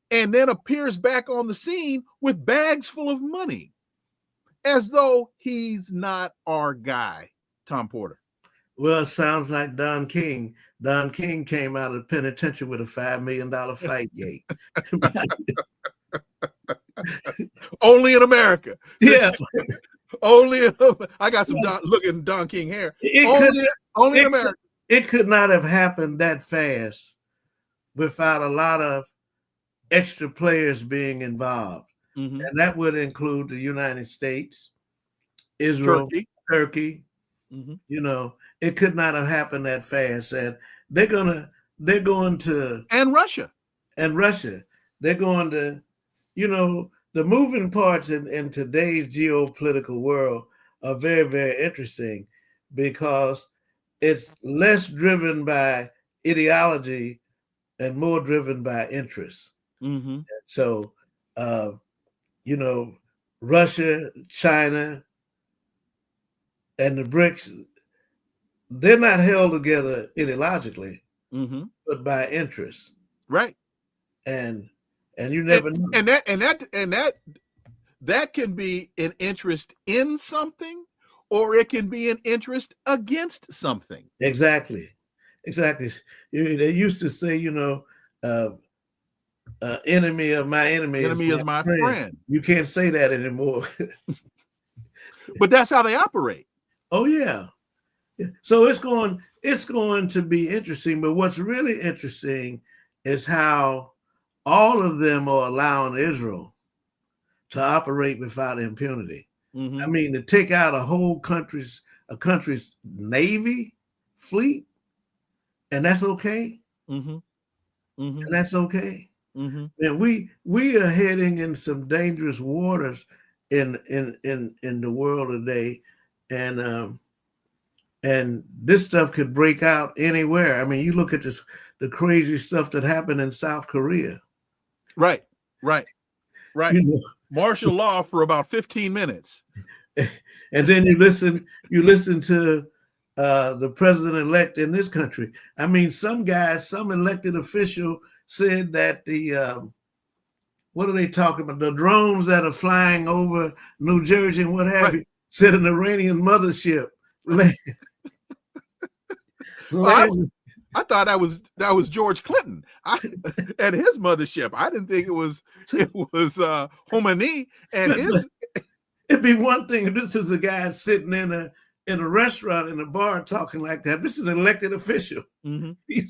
and then appears back on the scene with bags full of money, as though he's not our guy, Tom Porter. Well, it sounds like Don King. Don King came out of the penitentiary with a $5 million fight gate. Only in America. Yeah. I got some looking Don King hair. Only in America. It could not have happened that fast without a lot of extra players being involved. And that would include the United States, Israel, Turkey. It could not have happened that fast. And they're going to and Russia. They're going to, the moving parts in today's geopolitical world are very, very interesting because it's less driven by ideology and more driven by interest. So, Russia, China, and the BRICS, they're not held together ideologically, but by interest. Right. And you never know. And that can be an interest in something, or it can be an interest against something. Exactly. They used to say, enemy of my enemy is my friend. You can't say that anymore. But that's how they operate. Oh yeah. So it's going to be interesting. But what's really interesting is how all of them are allowing Israel to operate without impunity. I mean, to take out a country's navy fleet, and that's okay. And that's okay. And we are heading in some dangerous waters in the world today, and this stuff could break out anywhere. I mean, you look at the crazy stuff that happened in South Korea. Right. Martial law for about 15 minutes. And then you listen to the president-elect in this country. I mean, some elected official said that what are they talking about? The drones that are flying over New Jersey and what have you, said an Iranian mothership. I thought that was George Clinton and his mothership. I didn't think it was Khomeini and his. It'd be one thing if this is a guy sitting in a restaurant in a bar talking like that. This is an elected official. He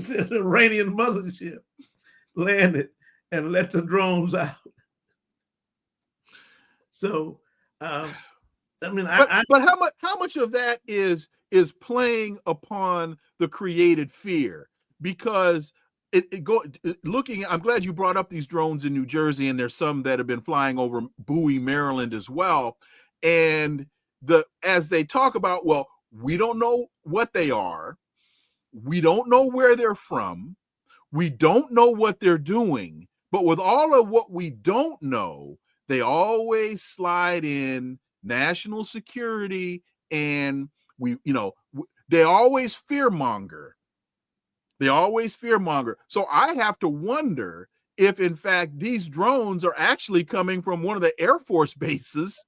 said an Iranian mothership landed and let the drones out. So, I mean, but how much of that is playing upon the created fear? Because I'm glad you brought up these drones in New Jersey, and there's some that have been flying over Bowie, Maryland as well. And as they talk about, well, we don't know what they are. We don't know where they're from. We don't know what they're doing. But with all of what we don't know, they always slide in national security, and they always fearmonger They always fearmonger. So I have to wonder if, in fact, these drones are actually coming from one of the Air Force bases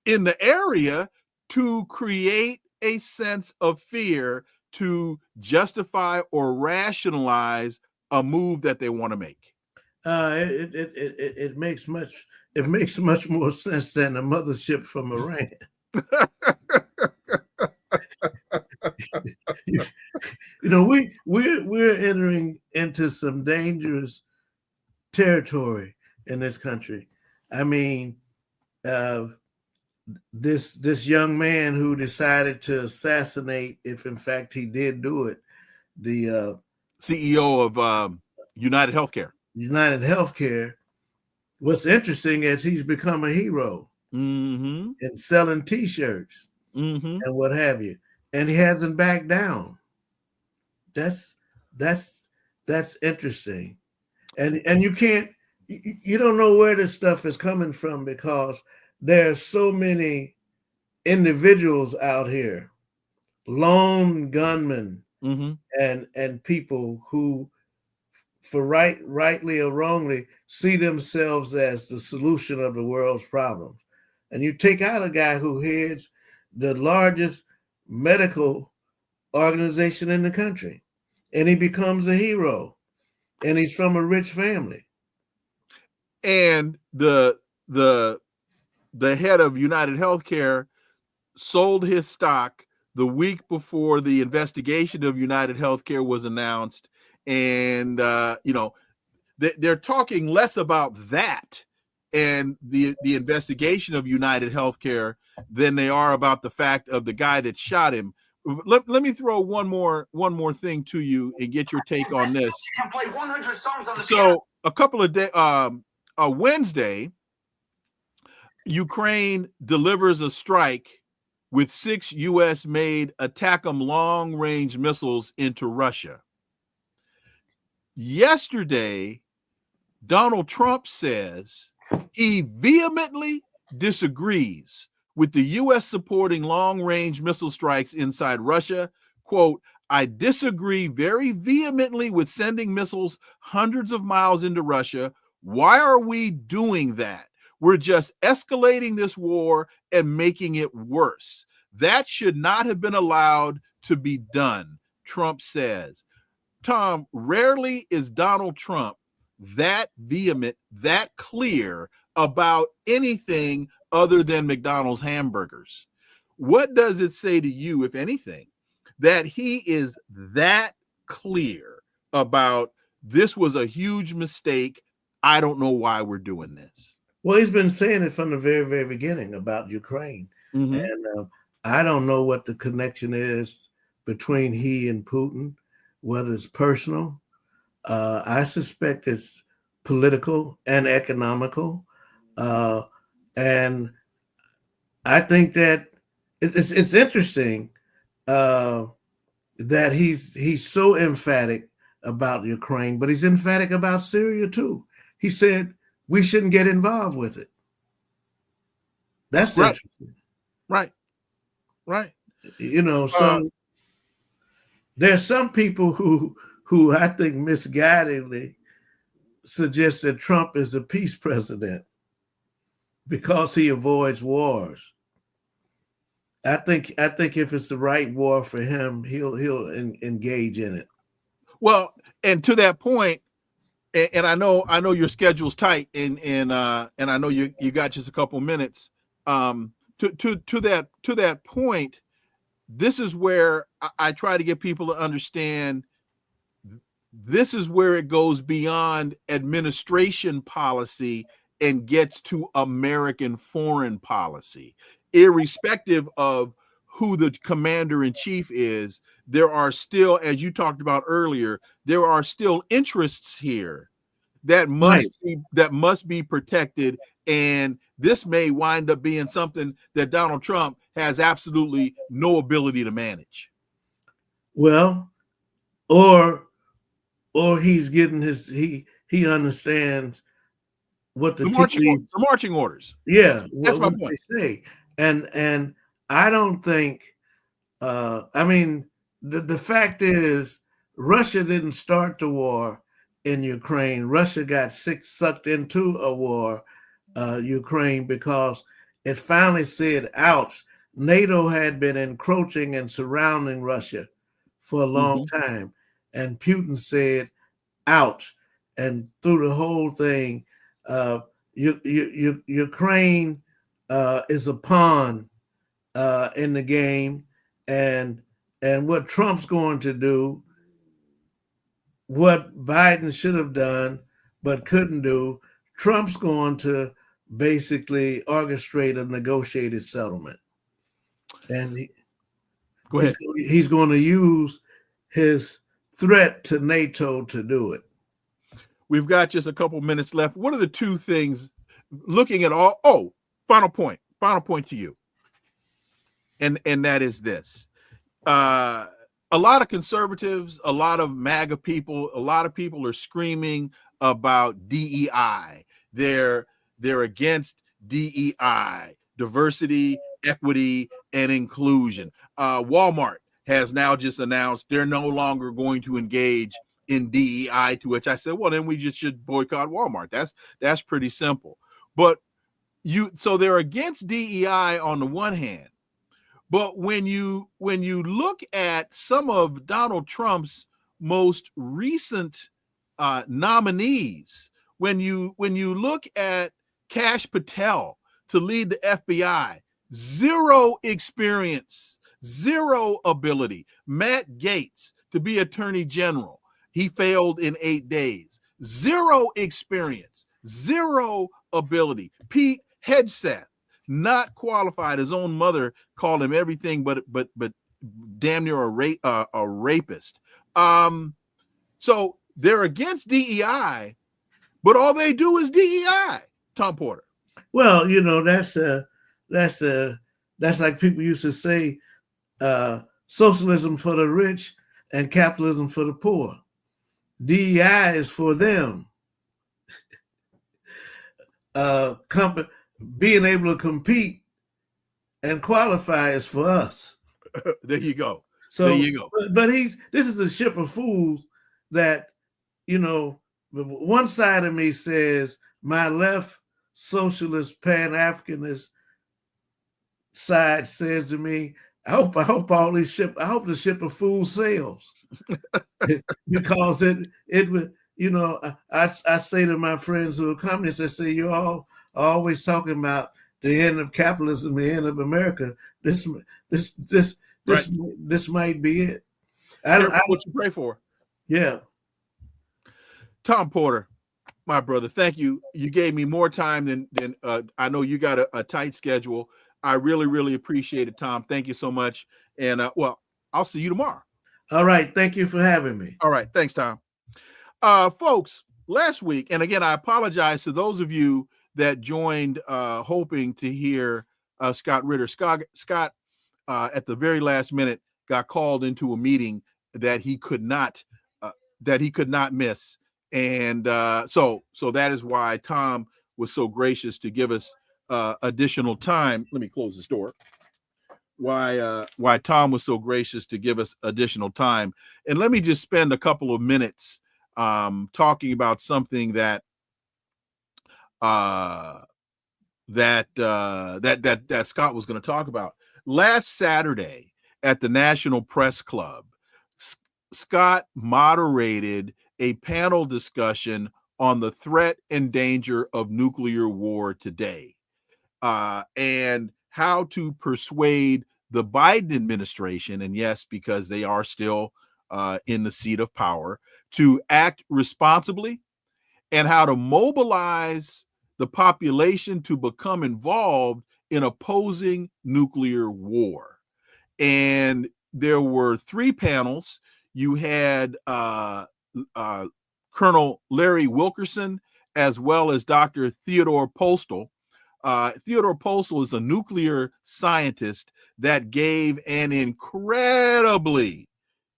in the area to create a sense of fear to justify or rationalize a move that they want to make. It makes much more sense than a mothership from Iran. We're entering into some dangerous territory in this country. I mean, this young man who decided to assassinate, if in fact he did do it, the CEO of United Healthcare. United Healthcare. What's interesting is he's become a hero and selling T-shirts and what have you, and he hasn't backed down. That's interesting, and you don't know where this stuff is coming from, because there are so many individuals out here, lone gunmen, and people who, for rightly or wrongly, see themselves as the solution of the world's problems. And you take out a guy who heads the largest medical organization in the country, and he becomes a hero, and he's from a rich family. And the head of United Healthcare sold his stock the week before the investigation of United Healthcare was announced. And, they're talking less about that and the investigation of United Healthcare than they are about the fact of the guy that shot him. Let me throw one more thing to you and get your take on this. Can play 100 songs on the piano. A couple of days, Wednesday, Ukraine delivers a strike with 6 U.S.-made ATACMS long-range missiles into Russia. Yesterday, Donald Trump says he vehemently disagrees with the U.S. supporting long-range missile strikes inside Russia. Quote, "I disagree very vehemently with sending missiles hundreds of miles into Russia. Why are we doing that? We're just escalating this war and making it worse. That should not have been allowed to be done," Trump says. Tom, rarely is Donald Trump that vehement, that clear about anything other than McDonald's hamburgers. What does it say to you, if anything, that he is that clear about this was a huge mistake? I don't know why we're doing this. Well, he's been saying it from the very, very beginning about Ukraine. And I don't know what the connection is between he and Putin, whether it's personal. I suspect it's political and economical. And I think that it's interesting that he's so emphatic about Ukraine, but he's emphatic about Syria too. He said we shouldn't get involved with it. That's right. Interesting. Right. So there's some people who I think misguidedly suggest that Trump is a peace president because he avoids wars. I think if it's the right war for him, he'll engage in it. Well, and to that point, and I know your schedule's tight, and I know you got just a couple minutes. To that point, this is where I try to get people to understand. This is where it goes beyond administration policy and gets to American foreign policy. Irrespective of who the commander-in-chief is, there are still, as you talked about earlier, there are still interests here that must be protected, and this may wind up being something that Donald Trump has absolutely no ability to manage. Well, or he's getting he understands what the marching orders. Yeah, that's my point. They say. And I don't think. I mean, the fact is, Russia didn't start the war in Ukraine. Russia got sucked into a war, Ukraine, because it finally said, ouch. NATO had been encroaching and surrounding Russia for a long time. And Putin said, ouch. And through the whole thing, Ukraine is a pawn in the game. And what Trump's going to do, what Biden should have done but couldn't do, Trump's going to basically orchestrate a negotiated settlement. And Go ahead. He's going to use his threat to NATO to do it. We've got just a couple minutes left. What are the two things looking at all? Oh, final point to you. And that is this. A lot of conservatives, a lot of MAGA people, a lot of people are screaming about DEI. They're against DEI, diversity, equity, and inclusion. Walmart has now just announced they're no longer going to engage in DEI, to which I said, well, then we just should boycott Walmart. That's pretty simple. But so they're against DEI on the one hand. But when you look at some of Donald Trump's most recent nominees, when you look at Kash Patel to lead the FBI, zero experience, zero ability. Matt Gaetz to be Attorney General, he failed in 8 days. Zero experience, zero ability. Pete Hegseth, not qualified. His own mother called him everything but damn near a rapist. So they're against DEI, but all they do is DEI. Tom Porter. Well, that's like people used to say, socialism for the rich and capitalism for the poor. DEI is for them. Being able to compete and qualify is for us. There you go. So there you go. But this is a ship of fools that, one side of me says my left socialist Pan-Africanist side says to me, I hope the ship of fools sails. Because it would, I say to my friends who are communists, I say, you're all always talking about the end of capitalism, the end of America. This might be it. What you pray for? Yeah. Tom Porter, my brother, thank you. You gave me more time than I know you got a tight schedule. I really, really appreciate it, Tom. Thank you so much. And I'll see you tomorrow. All right. Thank you for having me. All right. Thanks, Tom. Folks, last week, and again, I apologize to those of you that joined hoping to hear Scott Ritter. Scott at the very last minute got called into a meeting that he could not miss. And so that is why Tom was so gracious to give us additional time. Let me close this door. Why Tom was so gracious to give us additional time. And let me just spend a couple of minutes talking about something that Scott was going to talk about. Last Saturday at the National Press Club, Scott moderated a panel discussion on the threat and danger of nuclear war today, and how to persuade the Biden administration, and yes, because they are still in the seat of power, to act responsibly, and how to mobilize the population to become involved in opposing nuclear war. And there were 3 panels. You had Colonel Larry Wilkerson, as well as Dr. Theodore Postal. Theodore Postal is a nuclear scientist that gave an incredibly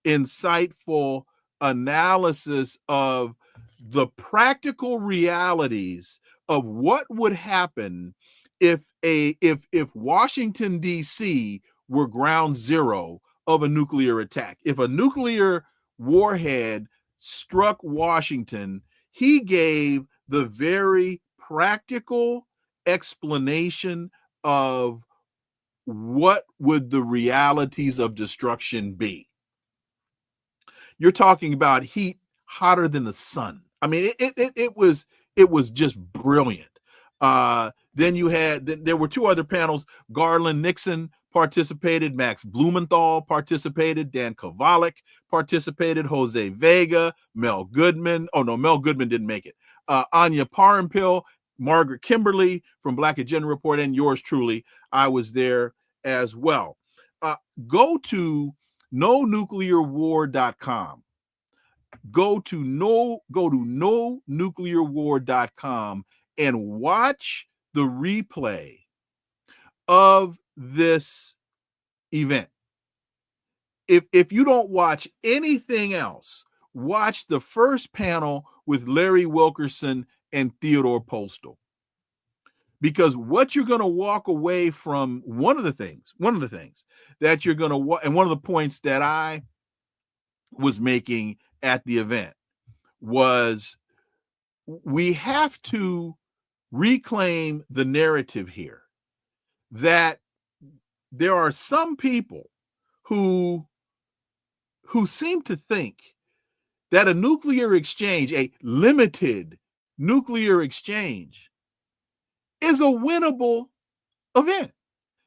insightful analysis of the practical realities of what would happen if Washington, D.C. were ground zero of a nuclear attack. If a nuclear warhead struck Washington, he gave the very practical explanation of what would the realities of destruction be. You're talking about heat hotter than the sun. I mean, it was just brilliant. Then there were two other panels. Garland Nixon participated, Max Blumenthal participated, Dan Kovalik participated, Jose Vega, Mel Goodman. Oh no, Mel Goodman didn't make it. Anya Parampil, Margaret Kimberly from Black Agenda Report, and yours truly. I was there as well. Go to nonuclearwar.com. Go to nonuclearwar.com and watch the replay of this event. If you don't watch anything else, watch the first panel with Larry Wilkerson and Theodore Postal. Because what you're going to walk away from, one of the things that you're going to, and one of the points that I was making at the event was, we have to reclaim the narrative here that there are some people who seem to think that a nuclear exchange, a limited nuclear exchange, is a winnable event.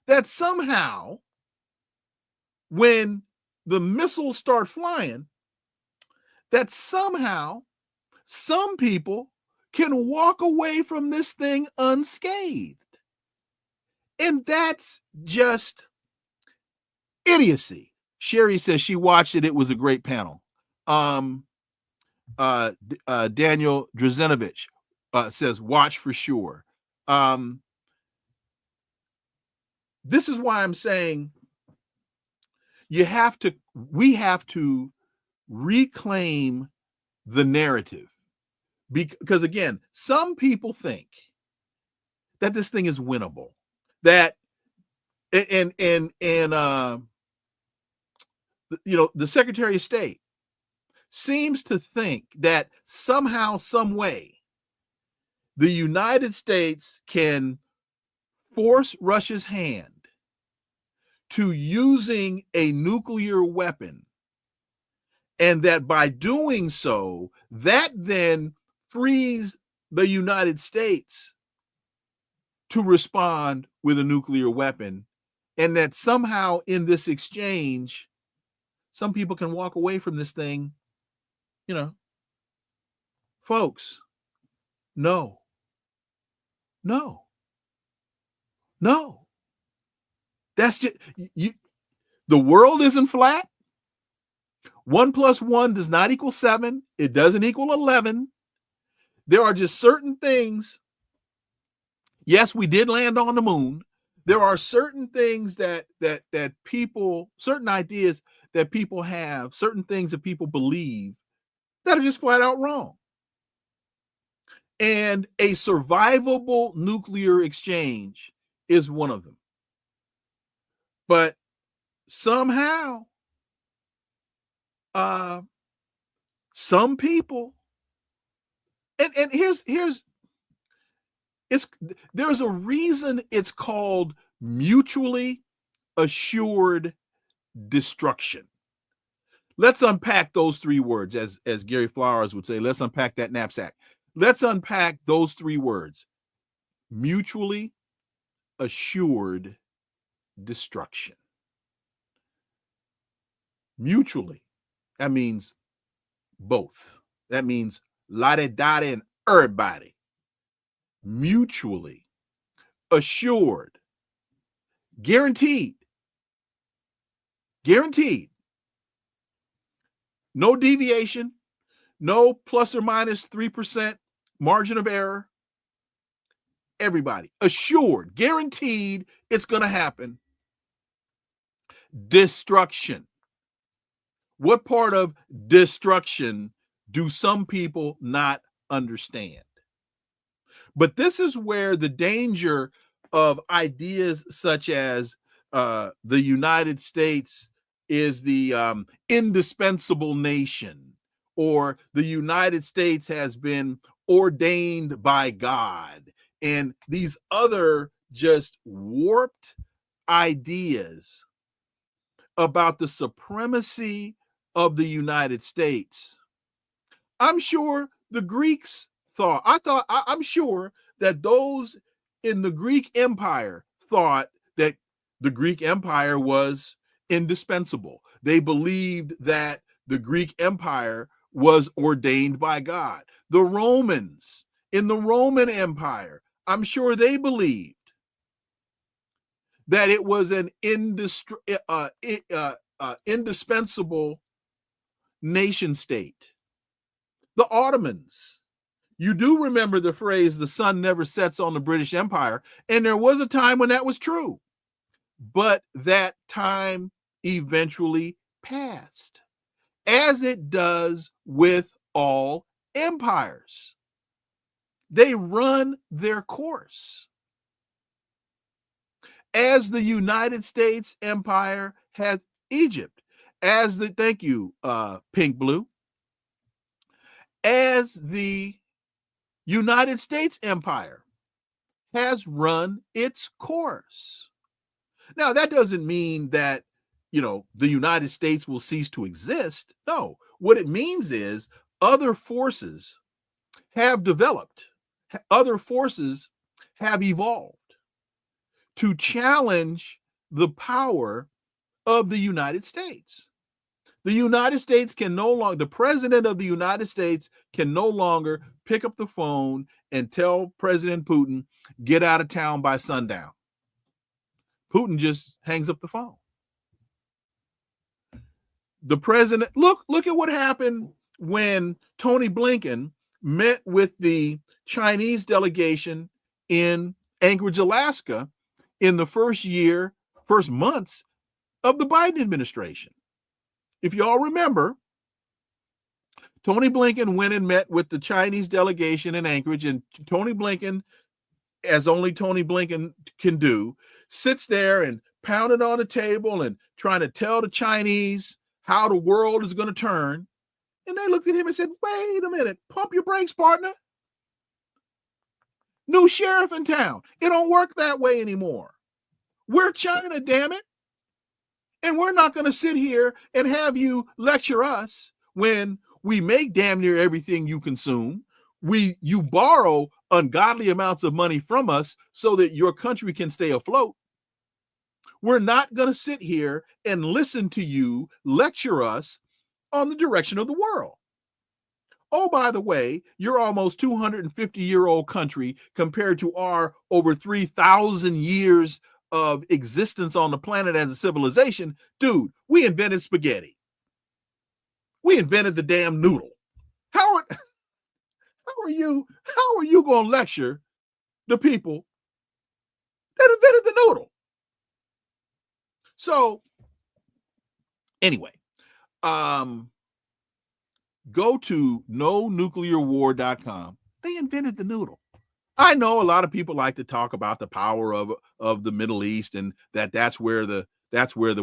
That somehow, when the missiles start flying, that somehow some people can walk away from this thing unscathed. And that's just idiocy. Sherry says she watched it. It was a great panel. Daniel Drazenovich says watch for sure. This is why I'm saying we have to reclaim the narrative, because again, some people think that this thing is winnable, that and the Secretary of State seems to think that somehow, some way, the United States can force Russia's hand to using a nuclear weapon, and that by doing so, that then frees the United States to respond with a nuclear weapon, and that somehow in this exchange, some people can walk away from this thing, folks. No. That's just the world isn't flat. 1 + 1 does not equal 7. It doesn't equal 11. There are just certain things. Yes, we did land on the moon. There are certain things that people, certain ideas that people have, certain things that people believe that are just flat out wrong. And a survivable nuclear exchange is one of them. But somehow, some people, and there's a reason it's called mutually assured destruction. Let's unpack those three words, as Gary Flowers would say. Let's unpack that knapsack. Let's unpack those three words: mutually assured destruction. Mutually, that means both. That means la-di-da-di and everybody. Mutually assured, guaranteed, no deviation, no plus or minus 3% margin of error. Everybody assured, guaranteed, it's going to happen. Destruction. What part of destruction do some people not understand? But this is where the danger of ideas such as the United States indispensable nation, or the United States has been ordained by God, and these other just warped ideas about the supremacy of the United States. I'm sure the Greeks I'm sure that those in the Greek Empire thought that the Greek Empire was indispensable. They believed that the Greek Empire was ordained by God. The Romans in the Roman Empire, I'm sure they believed that it was an indispensable nation state. The Ottomans, you do remember the phrase, the sun never sets on the British Empire, and there was a time when that was true, but that time eventually passed, as it does with all empires. They run their course. As the United States Empire has Egypt, thank you, Pink Blue, as the United States Empire has run its course. Now, that doesn't mean that, the United States will cease to exist. No, what it means is other forces have developed, other forces have evolved to challenge the power of the United States. The United States can no longer, the president of the United States can no longer pick up the phone and tell President Putin, get out of town by sundown. Putin just hangs up the phone. The president, look at what happened when Tony Blinken met with the Chinese delegation in Anchorage, Alaska, in the first months of the Biden administration. If you all remember, Tony Blinken went and met with the Chinese delegation in Anchorage, and Tony Blinken, as only Tony Blinken can do, sits there and pounding on the table and trying to tell the Chinese how the world is going to turn. And they looked at him and said, wait a minute, pump your brakes, partner. New sheriff in town. It don't work that way anymore. We're China, damn it. And we're not going to sit here and have you lecture us when we make damn near everything you consume. You borrow ungodly amounts of money from us so that your country can stay afloat. We're not going to sit here and listen to you lecture us on the direction of the world. Oh, by the way, your almost 250-year-old country compared to our over 3,000 years of existence on the planet as a civilization, dude, we invented spaghetti. We invented the damn noodle. How are you going to lecture the people that invented the noodle? So anyway, go to nonuclearwar.com. They invented the noodle. I know a lot of people like to talk about the power of the Middle East and that's where the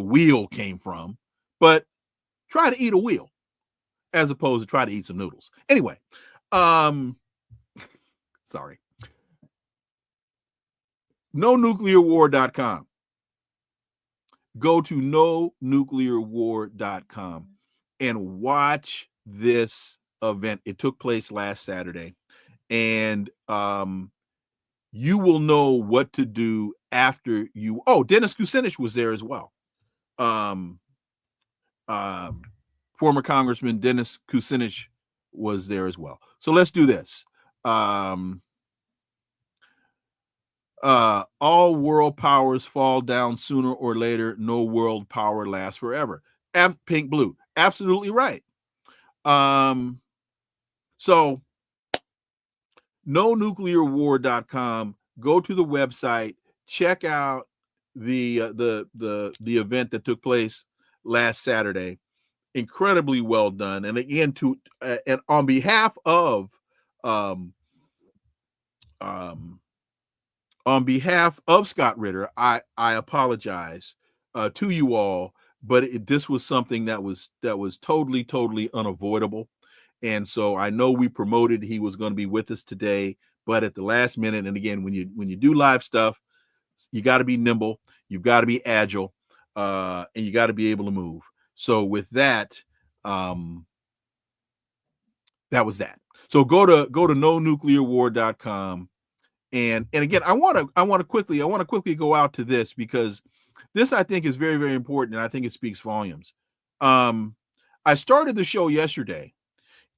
wheel came from, but try to eat a wheel as opposed to try to eat some noodles. Anyway, sorry. nonuclearwar.com. Go to nonuclearwar.com and watch this event. It took place last Saturday, and you will know what to do after you. Oh, Dennis Kucinich was there as well. Former Congressman Dennis Kucinich was there as well. So let's do this. All world powers fall down sooner or later. No world power lasts forever. Pink Blue, absolutely right. So nonuclearwar.com, go to the website, check out the event that took place last Saturday. Incredibly well done. And again, and on behalf of Scott Ritter, I apologize to you all but this was something that was totally unavoidable. And so I know we promoted he was going to be with us today, but at the last minute, and again, when you do live stuff, you got to be nimble, you've got to be agile, and you got to be able to move. So with that, that was that. So go to nonuclearwar.com. And again, I want to quickly go out to this, because this, I think, is very, very important, and I think it speaks volumes. I started the show yesterday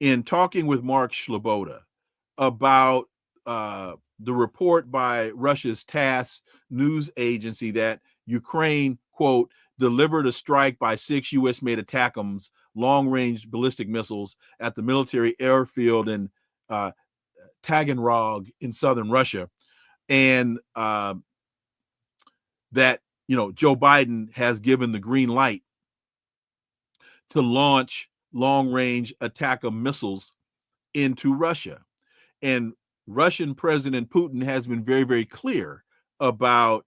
in talking with Mark Shloboda about the report by Russia's TASS news agency that Ukraine, quote, delivered a strike by 6 U.S.-made ATACMS long-range ballistic missiles at the military airfield in Taganrog in southern Russia, and that, Joe Biden has given the green light to launch long-range ATACMS missiles into Russia. And Russian President Putin has been very, very clear about,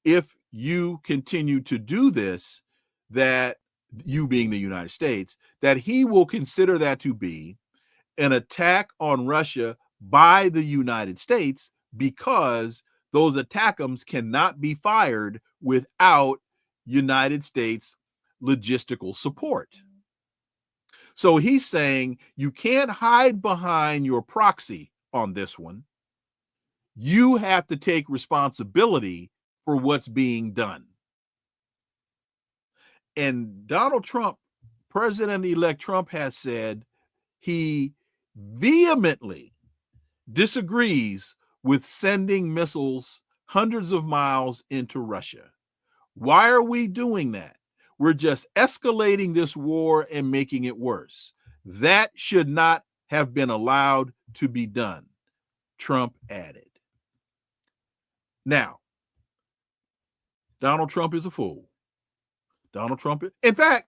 if you continue to do this, that you being the United States, that he will consider that to be an attack on Russia by the United States, because those ATACMS cannot be fired without United States logistical support. So he's saying you can't hide behind your proxy on this one. You have to take responsibility for what's being done. And Donald Trump, President-elect Trump, has said he vehemently disagrees with sending missiles hundreds of miles into Russia. Why are we doing that? We're just escalating this war and making it worse. That should not have been allowed to be done, Trump added. Now, Donald Trump is a fool. Donald Trump, in fact,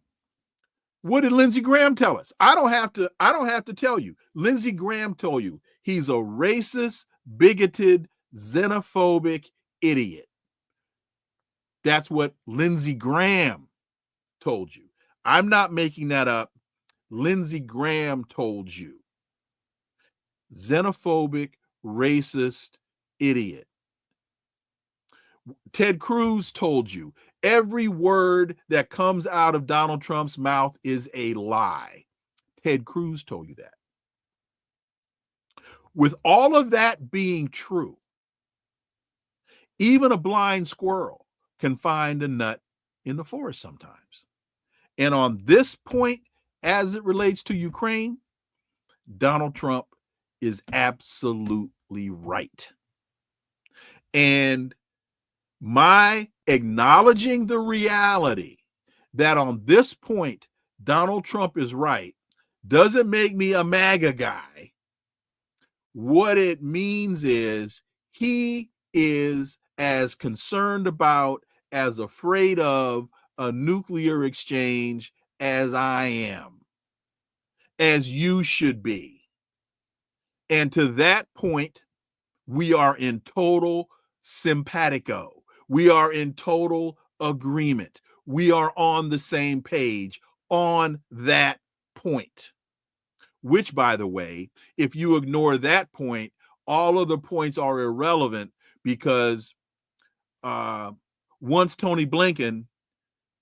what did Lindsey Graham tell us? I don't have to tell you. Lindsey Graham told you he's a racist, bigoted, xenophobic idiot. That's what Lindsey Graham told you. I'm not making that up. Lindsey Graham told you. Xenophobic, racist, idiot. Ted Cruz told you every word that comes out of Donald Trump's mouth is a lie. Ted Cruz told you that. With all of that being true, even a blind squirrel can find a nut in the forest sometimes. And on this point, as it relates to Ukraine, Donald Trump is absolutely right. And my acknowledging the reality that on this point, Donald Trump is right, doesn't make me a MAGA guy. What it means is he is as concerned about, as afraid of a nuclear exchange as I am, as you should be. And to that point, we are in total simpatico. We are in total agreement. We are on the same page on that point. Which, by the way, if you ignore that point, all of the points are irrelevant, because once Tony Blinken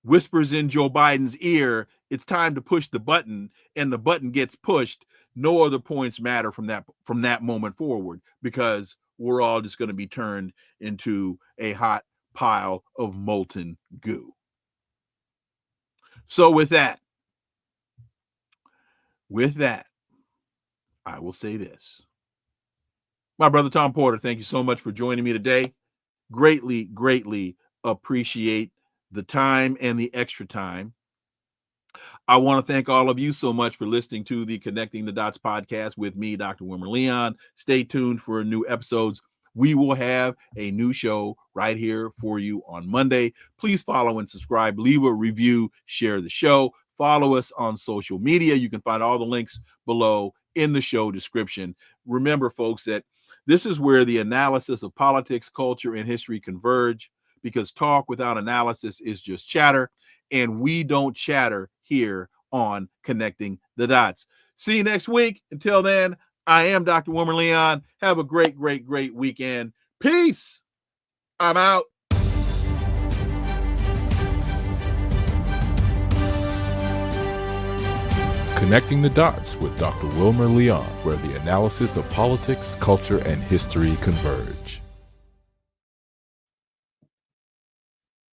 whispers in Joe Biden's ear, it's time to push the button, and the button gets pushed, no other points matter from that moment forward, because we're all just going to be turned into a hot pile of molten goo. So with that, I will say this. My brother Tom Porter, thank you so much for joining me today. Greatly appreciate the time and the extra time. I want to thank all of you so much for listening to the Connecting the Dots podcast with me, Dr. Wilmer Leon. Stay tuned for new episodes. We will have a new show right here for you on Monday. Please follow and subscribe, leave a review, share the show, follow us on social media. You can find all the links below in the show description. Remember, folks, that this is where the analysis of politics, culture, and history converge, because talk without analysis is just chatter. and we don't chatter here on Connecting the Dots. See you next week. Until then, I am Dr. Wilmer Leon. Have a great, great, great weekend. Peace. I'm out. Connecting the Dots with Dr. Wilmer Leon, where the analysis of politics, culture, and history converge.